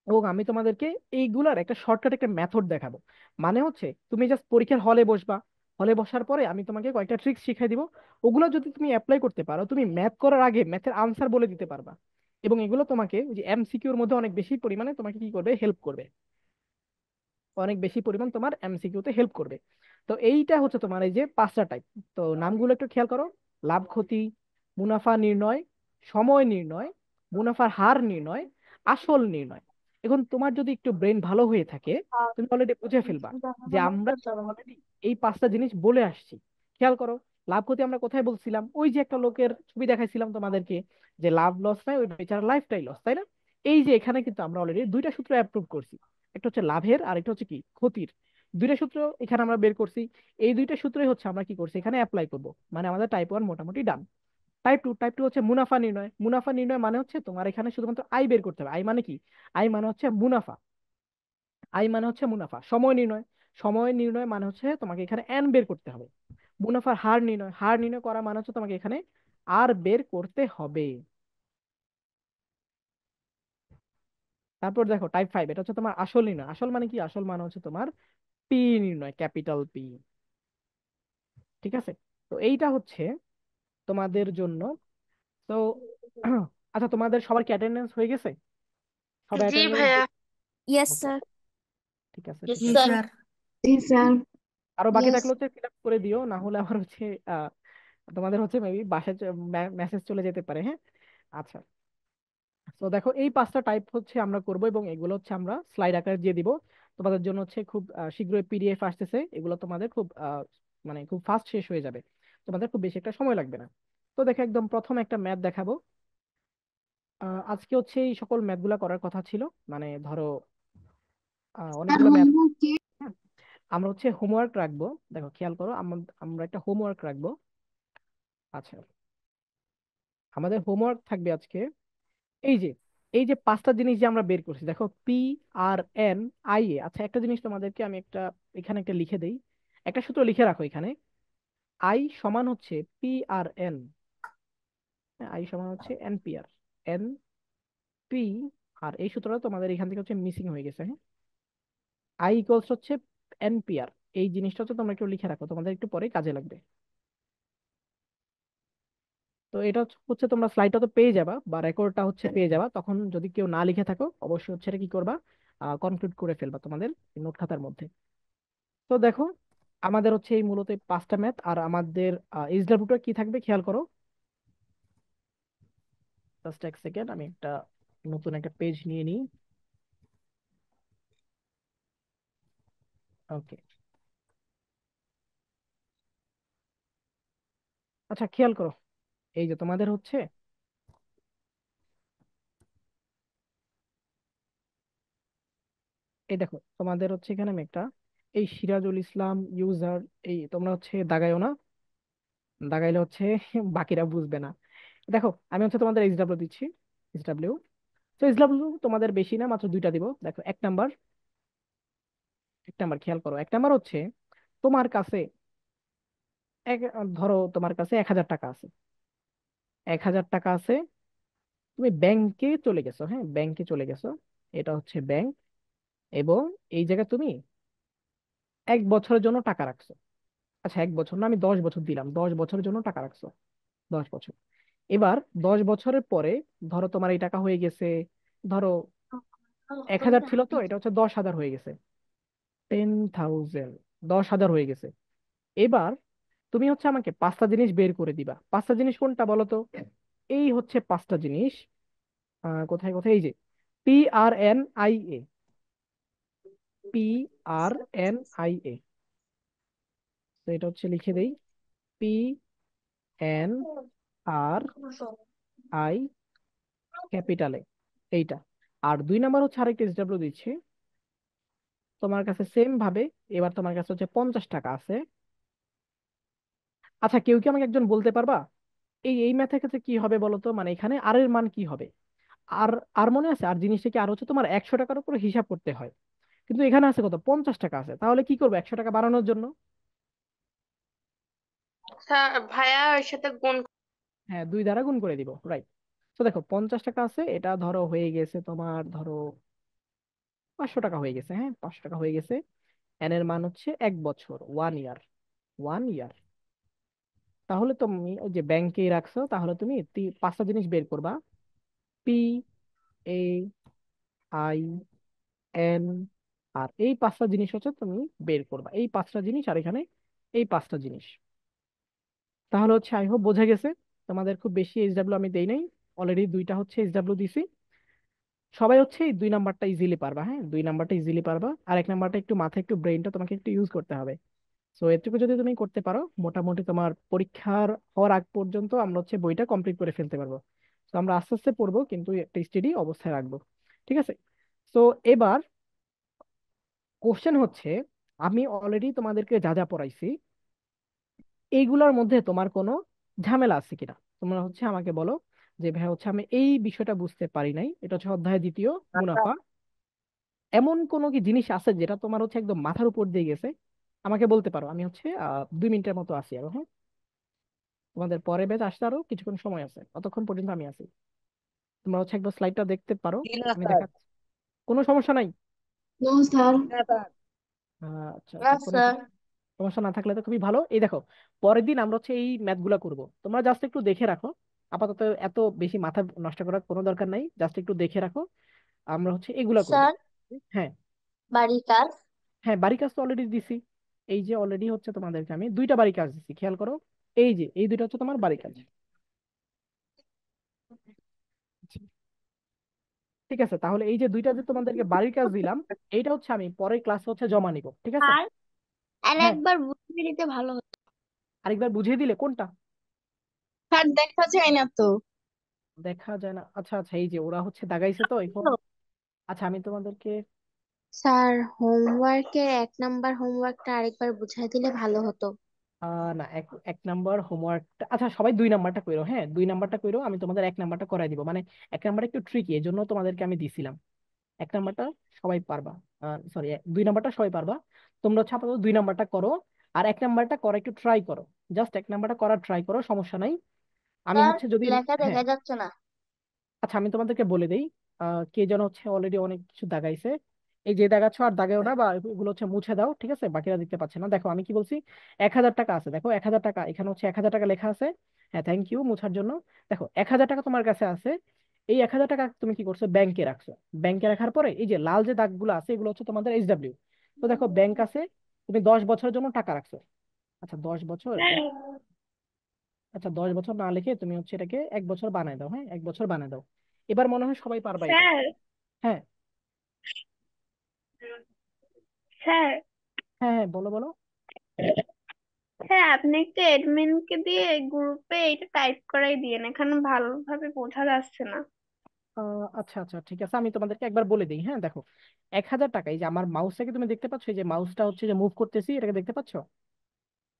এবং আমি তোমাদেরকে এইগুলার একটা শর্টকাট একটা মেথড দেখাবো। মানে হচ্ছে তুমি জাস্ট পরীক্ষার হলে বসবা, হলে বসার পরে আমি তোমাকে কয়েকটা ট্রিক্স শিখাই দিব। ওগুলো যদি তুমি অ্যাপ্লাই করতে পারো, তুমি ম্যাথ করার আগে ম্যাথের আনসার বলে দিতে পারবা। এবং এগুলো তোমাকে ওই যে এমসিকিউর মধ্যে অনেক বেশি পরিমাণে তোমাকে কি করবে, হেল্প করবে, অনেক বেশি পরিমাণ তোমার এমসিকিউ তে হেল্প করবে। তো এইটা হচ্ছে তোমার এই যে 5টা টাইপ। তো নামগুলো একটু খেয়াল করো, লাভ ক্ষতি, মুনাফা নির্ণয়, সময় নির্ণয়, মুনাফার হার নির্ণয়, আসল নির্ণয়। এখন তোমার যদি একটু ব্রেন ভালো হয়ে থাকে, তুমি অলরেডি বুঝে ফেলবা যে আমরা অলরেডি এই 5টা জিনিস বলে আসছি। খেয়াল করো, লাভ ক্ষতি আমরা কোথায় বলছিলাম, ওই যে একটা লোকের ছবি দেখাইছিলাম তোমাদেরকে, যে লাভ লস নাই, ওই বেচারা লাইফটাই লস, তাই না? এই যে এখানে কিন্তু আমরা অলরেডি 2টা সূত্র অ্যাপ্রুভ করছি, একটা হচ্ছে লাভের আর একটা হচ্ছে কি ক্ষতির। 2টা সূত্র এখানে আমরা বের করছি। এই 2টা সূত্রই হচ্ছে আমরা কি করছি এখানে অ্যাপ্লাই করব। মানে আমাদের টাইপ 1 মোটামুটি ডান। টাইপ 2 হচ্ছে মুনাফা নির্ণয়। মুনাফা নির্ণয় মানে হচ্ছে তোমার এখানে শুধুমাত্র আয় বের করতে হবে। আয় মানে কি? আয় মানে হচ্ছে মুনাফা। আয় মানে হচ্ছে মুনাফা। সময় নির্ণয়, সময় নির্ণয় মানে হচ্ছে তোমাকে এখানে এন বের করতে হবে। মুনাফার হার নির্ণয় করা মানে হচ্ছে তোমাকে এখানে আর বের করতে হবে। তারপর দেখো টাইপ 5, এটা হচ্ছে তোমার আসল নির্ণয়। আসল মানে কি? আসল মানে হচ্ছে তোমার পি নির্ণয়, ক্যাপিটাল পি। ঠিক আছে, তো এইটা হচ্ছে তোমাদের জন্য। তো আচ্ছা, তোমাদের সবার কি অ্যাটেন্ডেন্স হয়ে গেছে? সবাই জি অ্যাটেন্ডেন্স? ভাইয়া। Yes okay, sir. ঠিক আছে, ইয়েস ঠিক জি আছে। স্যার। স্যার। জি স্যার। আরো বাকি ইয়েস। থাকলে হচ্ছে ফিল আপ করে দিও, না হলে আবার হচ্ছে তোমাদের হচ্ছে মেবি বাসায় মেসেজ চলে যেতে পারে। হ্যাঁ, আচ্ছা। তো দেখো এই 5টা টাইপ হচ্ছে আমরা করব, এবং এগুলো হচ্ছে আমরা স্লাইড আকারে দিয়ে দিব তোমাদের জন্য। হচ্ছে খুব শীঘ্রই পিডিএফ আসতেছে, এগুলো তোমাদের খুব মানে খুব ফাস্ট শেষ হয়ে যাবে, তোমাদের খুব বেশি একটা সময় লাগবে না। তো দেখো একদম প্রথম একটা ম্যাথ দেখাবো। আজকে হচ্ছে এই সকল ম্যাথগুলা করার কথা ছিল, মানে ধরো স্যার অনেকগুলো ম্যাথ। হোমওয়ার্ক কি? আমরা হচ্ছে হোমওয়ার্ক রাখবো। দেখো খেয়াল করো, আমরা একটা হোমওয়ার্ক রাখবো। আচ্ছা, আমাদের হোমওয়ার্ক থাকবে আজকে এই যে এই যে 5টা জিনিস যে আমরা বের করছি, দেখো PRNIA। আচ্ছা, একটা জিনিস তোমাদেরকে আমি এখানে একটা লিখে দেই, একটা সূত্র লিখে রাখো এখানে। আই সমান হচ্ছে PRN, আই সমান হচ্ছে NPR, NP। আর এই সূত্রটা তোমাদের এখান থেকে হচ্ছে মিসিং হয়ে গেছে। হ্যাঁ, আই ইকুয়ালস হচ্ছে NPR। এই জিনিসটা হচ্ছে তোমরা একটু লিখে রাখো, তোমাদের একটু পরে কাজে লাগবে। তো এটা হচ্ছে তোমরা স্লাইডটা তো পেয়ে যাবা, বা রেকর্ডটা হচ্ছে পেয়ে যাবা। তখন যদি কেউ না লিখে থাকো, অবশ্যই হচ্ছে এটা কি করবা, কনক্লুড করে ফেলবা তোমাদের নোট খাতার মধ্যে। তো দেখো আমাদের হচ্ছে এই মূলত 5টা ম্যাথ, আর আমাদের এইচডব্লিউটা কি থাকবে খেয়াল করো। জাস্ট এক সেকেন্ড, আমি নতুন একটা পেজ নিয়ে নিই। ওকে, আচ্ছা খেয়াল করো, এই যে তোমাদের হচ্ছে এই দেখো তোমাদের হচ্ছে এখানে আমি এই সিরাজুল ইসলাম ইউজার, এই তোমরা হচ্ছে দাগাইও না, দাগাইলে হচ্ছে বাকিরা বুঝবে না। দেখো আমি হচ্ছে তোমাদের এইচডব্লিউ দিচ্ছি, এইচডব্লিউ। তো এইচডব্লিউ তোমাদের বেশি না, মাত্র 2টা দিব। দেখো এক নাম্বার খেয়াল করো। এক নাম্বার হচ্ছে তোমার কাছে এক ধরো তোমার কাছে 1000 টাকা আছে। 1000 টাকা আছে, তুমি ব্যাংকে চলে গেছো। হ্যাঁ, ব্যাংকে চলে গেছো, এটা হচ্ছে ব্যাংক। এবং এই জায়গায় তুমি 1 বছরের জন্য টাকা রাখছো। আচ্ছা, 1 বছর না, আমি 10 বছর দিলাম, 10 বছরের জন্য টাকা রাখছো, 10 বছর। এবার 10 বছরের পরে ধরো তোমার এই টাকা হয়ে গেছে, ধরো 1000 ছিল, তো এটা হচ্ছে 10,000 হয়ে গেছে, 10,000, 10,000 হয়ে গেছে। এবার তুমি হচ্ছে আমাকে 5টা জিনিস বের করে দিবা। 5টা জিনিস কোনটা বলো তো? এই হচ্ছে 5টা জিনিস। কোথায় কোথায়, এই যে PRNIA, PRNIA। তো এটা হচ্ছে লিখে দেই, PNRI, ক্যাপিটালে, এইটা। আর 2 নাম্বার হচ্ছে আরেকটা এসডব্লিউ দিচ্ছি তোমার কাছে সেম ভাবে। এবার তোমার কাছে হচ্ছে 50 টাকা আছে। আচ্ছা, কেউ কি আমাকে একজন বলতে পারবা এই ম্যাথের ক্ষেত্রে কি হবে বলো তো? মানে এখানে আর এর মান কি হবে? আর আর মনে আছে, আর জিনিসটা কি, আর হচ্ছে তোমার 100 টাকার উপরে হিসাব করতে হয়, কিন্তু এখানে আছে কত, 50 টাকা আছে। তাহলে কি করবো 100 টাকা বাড়ানোর জন্য? স্যার ভাইয়া ওর সাথে গুণ। হ্যাঁ, 2 দ্বারা গুণ করে দিব, রাইট। তো দেখো 50 টাকা আছে, এটা ধরো হয়ে গেছে তোমার, ধরো 500 টাকা হয়ে গেছে। হ্যাঁ, 500 টাকা হয়ে গেছে। এন এর মান হচ্ছে 1 বছর, 1 ইয়ার, 1 ইয়ার। তাহলে তুমি ওই যে ব্যাংকে রাখছো, তাহলে তুমি 5টা জিনিস বের করবা। PAIN, আর এই 5টা জিনিস হচ্ছে তুমি বের করবা, এই 5টা জিনিস, আর এখানে এই 5টা জিনিস। তাহলে হচ্ছে আই হোপ বোঝা গেছে। তোমাদের খুব বেশি এইচডব্লিউ আমি দেই নাই, অলরেডি 2টা হচ্ছে এইচডব্লিউ দিছি। সবাই হচ্ছে এই 2 নাম্বারটা ইজিলি পারবা। হ্যাঁ, 2 নাম্বারটা ইজিলি পারবা, আর 1 নাম্বারটা একটু মাথায়, একটু ব্রেনটা তোমাকে একটু ইউজ করতে হবে। সো এটুকু যদি তুমি করতে পারো, মোটামুটি তোমার পরীক্ষার হওয়ার আগ পর্যন্ত আমরা হচ্ছে বইটা কমপ্লিট করে ফেলতে পারবো। তো আমরা আস্তে আস্তে পড়বো, কিন্তু একটা স্টেডি অবস্থায় রাখবো। ঠিক আছে, তো এবার কোশ্চেন হচ্ছে, আমি অলরেডি তোমাদেরকে যা যা পড়াইছি, এইগুলোর মধ্যে তোমার কোনো ঝামেলা আছে কিনা তোমরা হচ্ছে আমাকে বলো, যে ভাই হচ্ছে আমি এই বিষয়টা বুঝতে পারি নাই। এটা হচ্ছে অধ্যায় দ্বিতীয়, আচ্ছা, মুনাফা। এমন কোনো কি জিনিস আছে যেটা তোমার হচ্ছে একদম মাথার উপর দিয়ে গেছে? আমাকে বলতে পারো, আমি হচ্ছে 2 মিনিটের মতো আছি আরো, হ্যাঁ। তোমাদের পরে ব্যাচ আসতে আরো কিছুক্ষণ সময় আছে, ততক্ষণ পর্যন্ত আমি আছি। তোমরা হচ্ছে একবার স্লাইডটা দেখতে পারো, জি না আমি স্যার। দেখাচ্ছি। কোনো সমস্যা নাই? No sir. জি না স্যার। আচ্ছা না আচ্ছা, কোনো স্যার। সমস্যা না থাকলে তো খুবই ভালো। এই দেখো, পরের দিন আমরা হচ্ছে এই ম্যাথ গুলা করবো, তোমরা জাস্ট একটু দেখে রাখো। আপাতত এত বেশি মাথা নষ্ট করার কোনো দরকার নাই, জাস্ট একটু দেখে রাখো। আমরা হচ্ছে এগুলা করবো। স্যার, হ্যাঁ বাড়ির কাজ। হ্যাঁ, বাড়ি কাজ তো অলরেডি দিছি। এই যে অলরেডি হচ্ছে তোমাদেরকে আমি 2টা বাড়ি কাজ দিছি, খেয়াল করো। এই যে এই 2টা হচ্ছে তোমার বাড়ি কাজ। ঠিক আছে, তাহলে এই যে 2টা যে তোমাদেরকে বাড়ির কাজ দিলাম, এইটা হচ্ছে আমি পরের ক্লাসে হচ্ছে জমা নিব, ঠিক আছে? আর আর হ্যাঁ, একবার বুঝিয়ে দিতে ভালো হতো। আরেকবার বুঝিয়ে দিলে কোনটা? স্যার, দেখা যায় না তো। দেখা যায় না? আচ্ছা আচ্ছা, এই যে ওরা হচ্ছে দাগাইছে তো এখন। আচ্ছা, আমি তোমাদেরকে স্যার, হোমওয়ার্কের 1 নাম্বার হোমওয়ার্কটা আরেকবার বুঝাই দিলে ভালো হতো। না, এক এক নাম্বার হোমওয়ার্কটা, আচ্ছা সবাই 2 নাম্বারটা কইরো, হ্যাঁ 2 নাম্বারটা কইরো, আমি তোমাদের 1 নাম্বারটা করাই দিব। মানে 1 নাম্বার একটু ট্রিকি, এর জন্য তোমাদেরকে আমি দিছিলাম। 1 নাম্বারটা সবাই পারবা, সরি 2 নাম্বারটা সবাই পারবা। তোমরা হচ্ছে আপাতত 2 নাম্বারটা করো, আর 1 নাম্বারটা করা একটু ট্রাই করো। জাস্ট 1 নাম্বারটা করার ট্রাই করো, সমস্যা নাই। আমি স্যার, হচ্ছে যদি, লেখা হ্যাঁ দেখা যাচ্ছে না। আচ্ছা আমি তোমাদেরকে বলে দেই। কে যেন হচ্ছে অলরেডি অনেক কিছু দাগাইছে। এই যে দাগাচ্ছ আর দাগাও না, বা এগুলো হচ্ছে মুছে দাও, ঠিক আছে? বাকিরা দেখতে পাচ্ছে না। দেখো আমি কি বলছি, 1,000 টাকা আছে, দেখো 1,000 টাকা, এখানে হচ্ছে 1,000 টাকা লেখা আছে। হ্যাঁ, থ্যাংক ইউ মুছার জন্য। দেখো 1,000 টাকা তোমার কাছে আছে। এই 1,000 টাকা তুমি কি করছো, ব্যাংকে রাখছো। ব্যাংকে রাখার পরে এই যে লাল যে দাগগুলো আছে, এগুলো হচ্ছে তোমাদের এইচডব্লিউ। তো দেখো ব্যাংক আছে, তুমি 10 বছরের জন্য টাকা রাখছো। আচ্ছা 10 বছর, আচ্ছা 10 বছর না লিখে তুমি হচ্ছে এটাকে 1 বছর বানায় দাও, হ্যাঁ 1 বছর বানায় দাও। এবার মনে হয় সবাই পারবা এটা। স্যার, হ্যাঁ স্যার, হ্যাঁ হ্যাঁ, বলো বলো। স্যার আপনি একটু এডমিনকে দিয়ে গ্রুপে এটা টাইপ করাই দিয়েন, এখানে ভালোভাবে বোঝা যাচ্ছে না। আচ্ছা আচ্ছা, ঠিক আছে, আমি তোমাদেরকে একবার বলে দিই। হ্যাঁ দেখো, 1,000 টাকা, এই যে আমার মাউসটাকে তুমি দেখতে পাচ্ছ, এই যে মাউসটা হচ্ছে যে মুভ করতেছি, এটাকে দেখতে পাচ্ছ?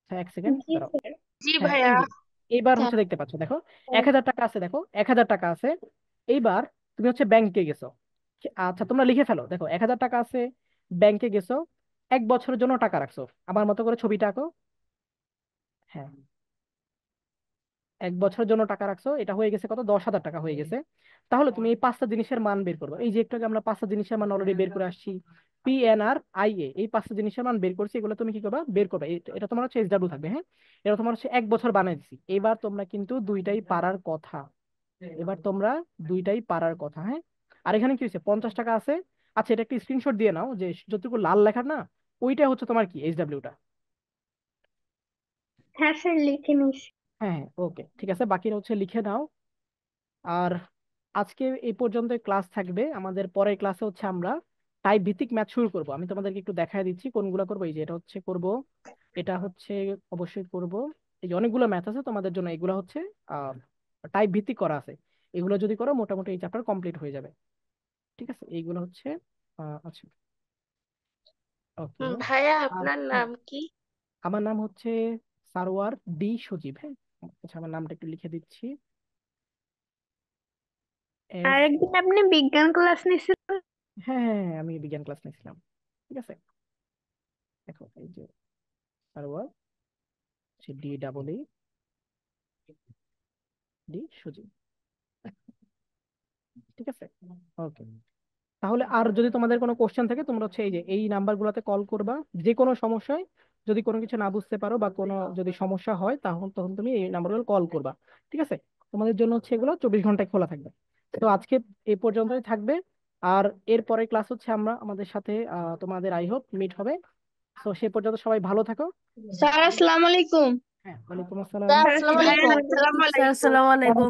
আচ্ছা 1 সেকেন্ড জি দাঁড়াও। স্যার। জি হ্যাঁ ভাইয়া। এই যে এইবার স্যার, হচ্ছে দেখতে পাচ্ছ, দেখো 1,000 টাকা আছে, দেখো 1,000 টাকা আছে। এইবার তুমি হচ্ছে ব্যাংকে গেছো। আচ্ছা তোমরা লিখে ফেলো, দেখো 1,000 টাকা আছে, ব্যাংকে গেছো, 1 বছরের জন্য টাকা রাখছো। আমার মতো করে ছবিটা আঁকো। হ্যাঁ, 1 বছরের জন্য টাকা রাখছো, এটা হয়ে গেছে কত, 10,000 টাকা হয়ে গেছে। তাহলে তুমি এই 5টা জিনিসের মান বের করবে। এই যে একটু আগে আমরা 5টা জিনিসের মান অলরেডি বের করে আসছি, PNR IA, এই 5টা জিনিসের মান বের করছি, এগুলো তুমি কি করবা, বের করবে। এটা তোমার হচ্ছে SW থাকবে, হ্যাঁ। এটা তোমার হচ্ছে 1 বছর বানিয়ে দিছি। এবার তোমরা কিন্তু দুইটাই পারার কথা, এবার তোমরা দুইটাই পারার কথা, হ্যাঁ। আর এখানে কি হয়েছে, 50 টাকা আছে। আচ্ছা এটা একটা স্ক্রিনশট দিয়ে নাও, যে যতটুকু লাল লেখা না, ওইটা হচ্ছে তোমার কি, SWটা। হ্যাঁ স্যার, লিখে নিস। হ্যাঁ হ্যাঁ, ওকে ঠিক আছে, বাকিরা হচ্ছে লিখে নাও। আর আজকে এই পর্যন্ত ক্লাস থাকবে। আমাদের পরের ক্লাসে হচ্ছে আমরা টাইপ ভিত্তিক ম্যাথ শুরু করব। আমি তোমাদেরকে একটু দেখায় দিচ্ছি কোনগুলো করবো। এই যে এটা হচ্ছে করব, এটা হচ্ছে অবশ্যই করব। এই যে অনেকগুলো ম্যাথ আছে তোমাদের জন্য, এগুলো হচ্ছে টাইপ ভিত্তিক করা আছে। এগুলো যদি করো মোটামুটি এই চ্যাপ্টার কমপ্লিট হয়ে যাবে, ঠিক আছে? এইগুলো হচ্ছে আচ্ছা, ওকে। ভাইয়া, আর আপনার হ্যাঁ, নাম কি? আমার নাম হচ্ছে সারোয়ার সজীব, হ্যাঁ। আচ্ছা আমার নামটা একটু লিখে দিচ্ছি। এস, আরেকদিন আপনি বিজ্ঞান ক্লাস নিয়েছিলেন। হ্যাঁ হ্যাঁ হ্যাঁ, আমি বিজ্ঞান ক্লাস নিয়েছিলাম, ঠিক আছে। দেখো এই যে সারোয়ার, হচ্ছে DEED সজীব, ঠিক আছে, ওকে। তাহলে আর যদি তোমাদের কোনো কোশ্চেন থাকে, তোমরা হচ্ছে এই যে এই নাম্বারগুলোতে কল করবা। যে কোনো সমস্যায়, যদি কোনো কিছু না বুঝতে পারো বা কোনো যদি সমস্যা হয়, তখন তখন তুমি এই নাম্বারগুলো কল করবা, ঠিক আছে? তোমাদের জন্য হচ্ছে এগুলো 24 ঘন্টায় খোলা থাকবে। তো আজকে এই পর্যন্তই থাকবে। আর এরপরে ক্লাস হচ্ছে আমরা আমাদের সাথে তোমাদের আই হোপ মিট হবে। তো সে পর্যন্ত সবাই ভালো থাকো। স্যার, আসসালামু আলাইকুম। হ্যাঁ, ওয়ালাইকুম আসসালাম। স্যার, স্যার, আসসালামু ভাইয়া আলাইকুম। আসসালামু স্যার আলাইকুম। আসসালামু আলাইকুম।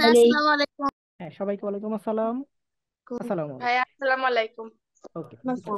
স্যার, আসসালামু আলাইকুম। হ্যাঁ, সবাইকে ওয়ালাইকুম আসসালাম। আসসালামু আলাইকুম। ভাইয়া, আসসালামু আলাইকুম। ওকে, ঠিক আছে।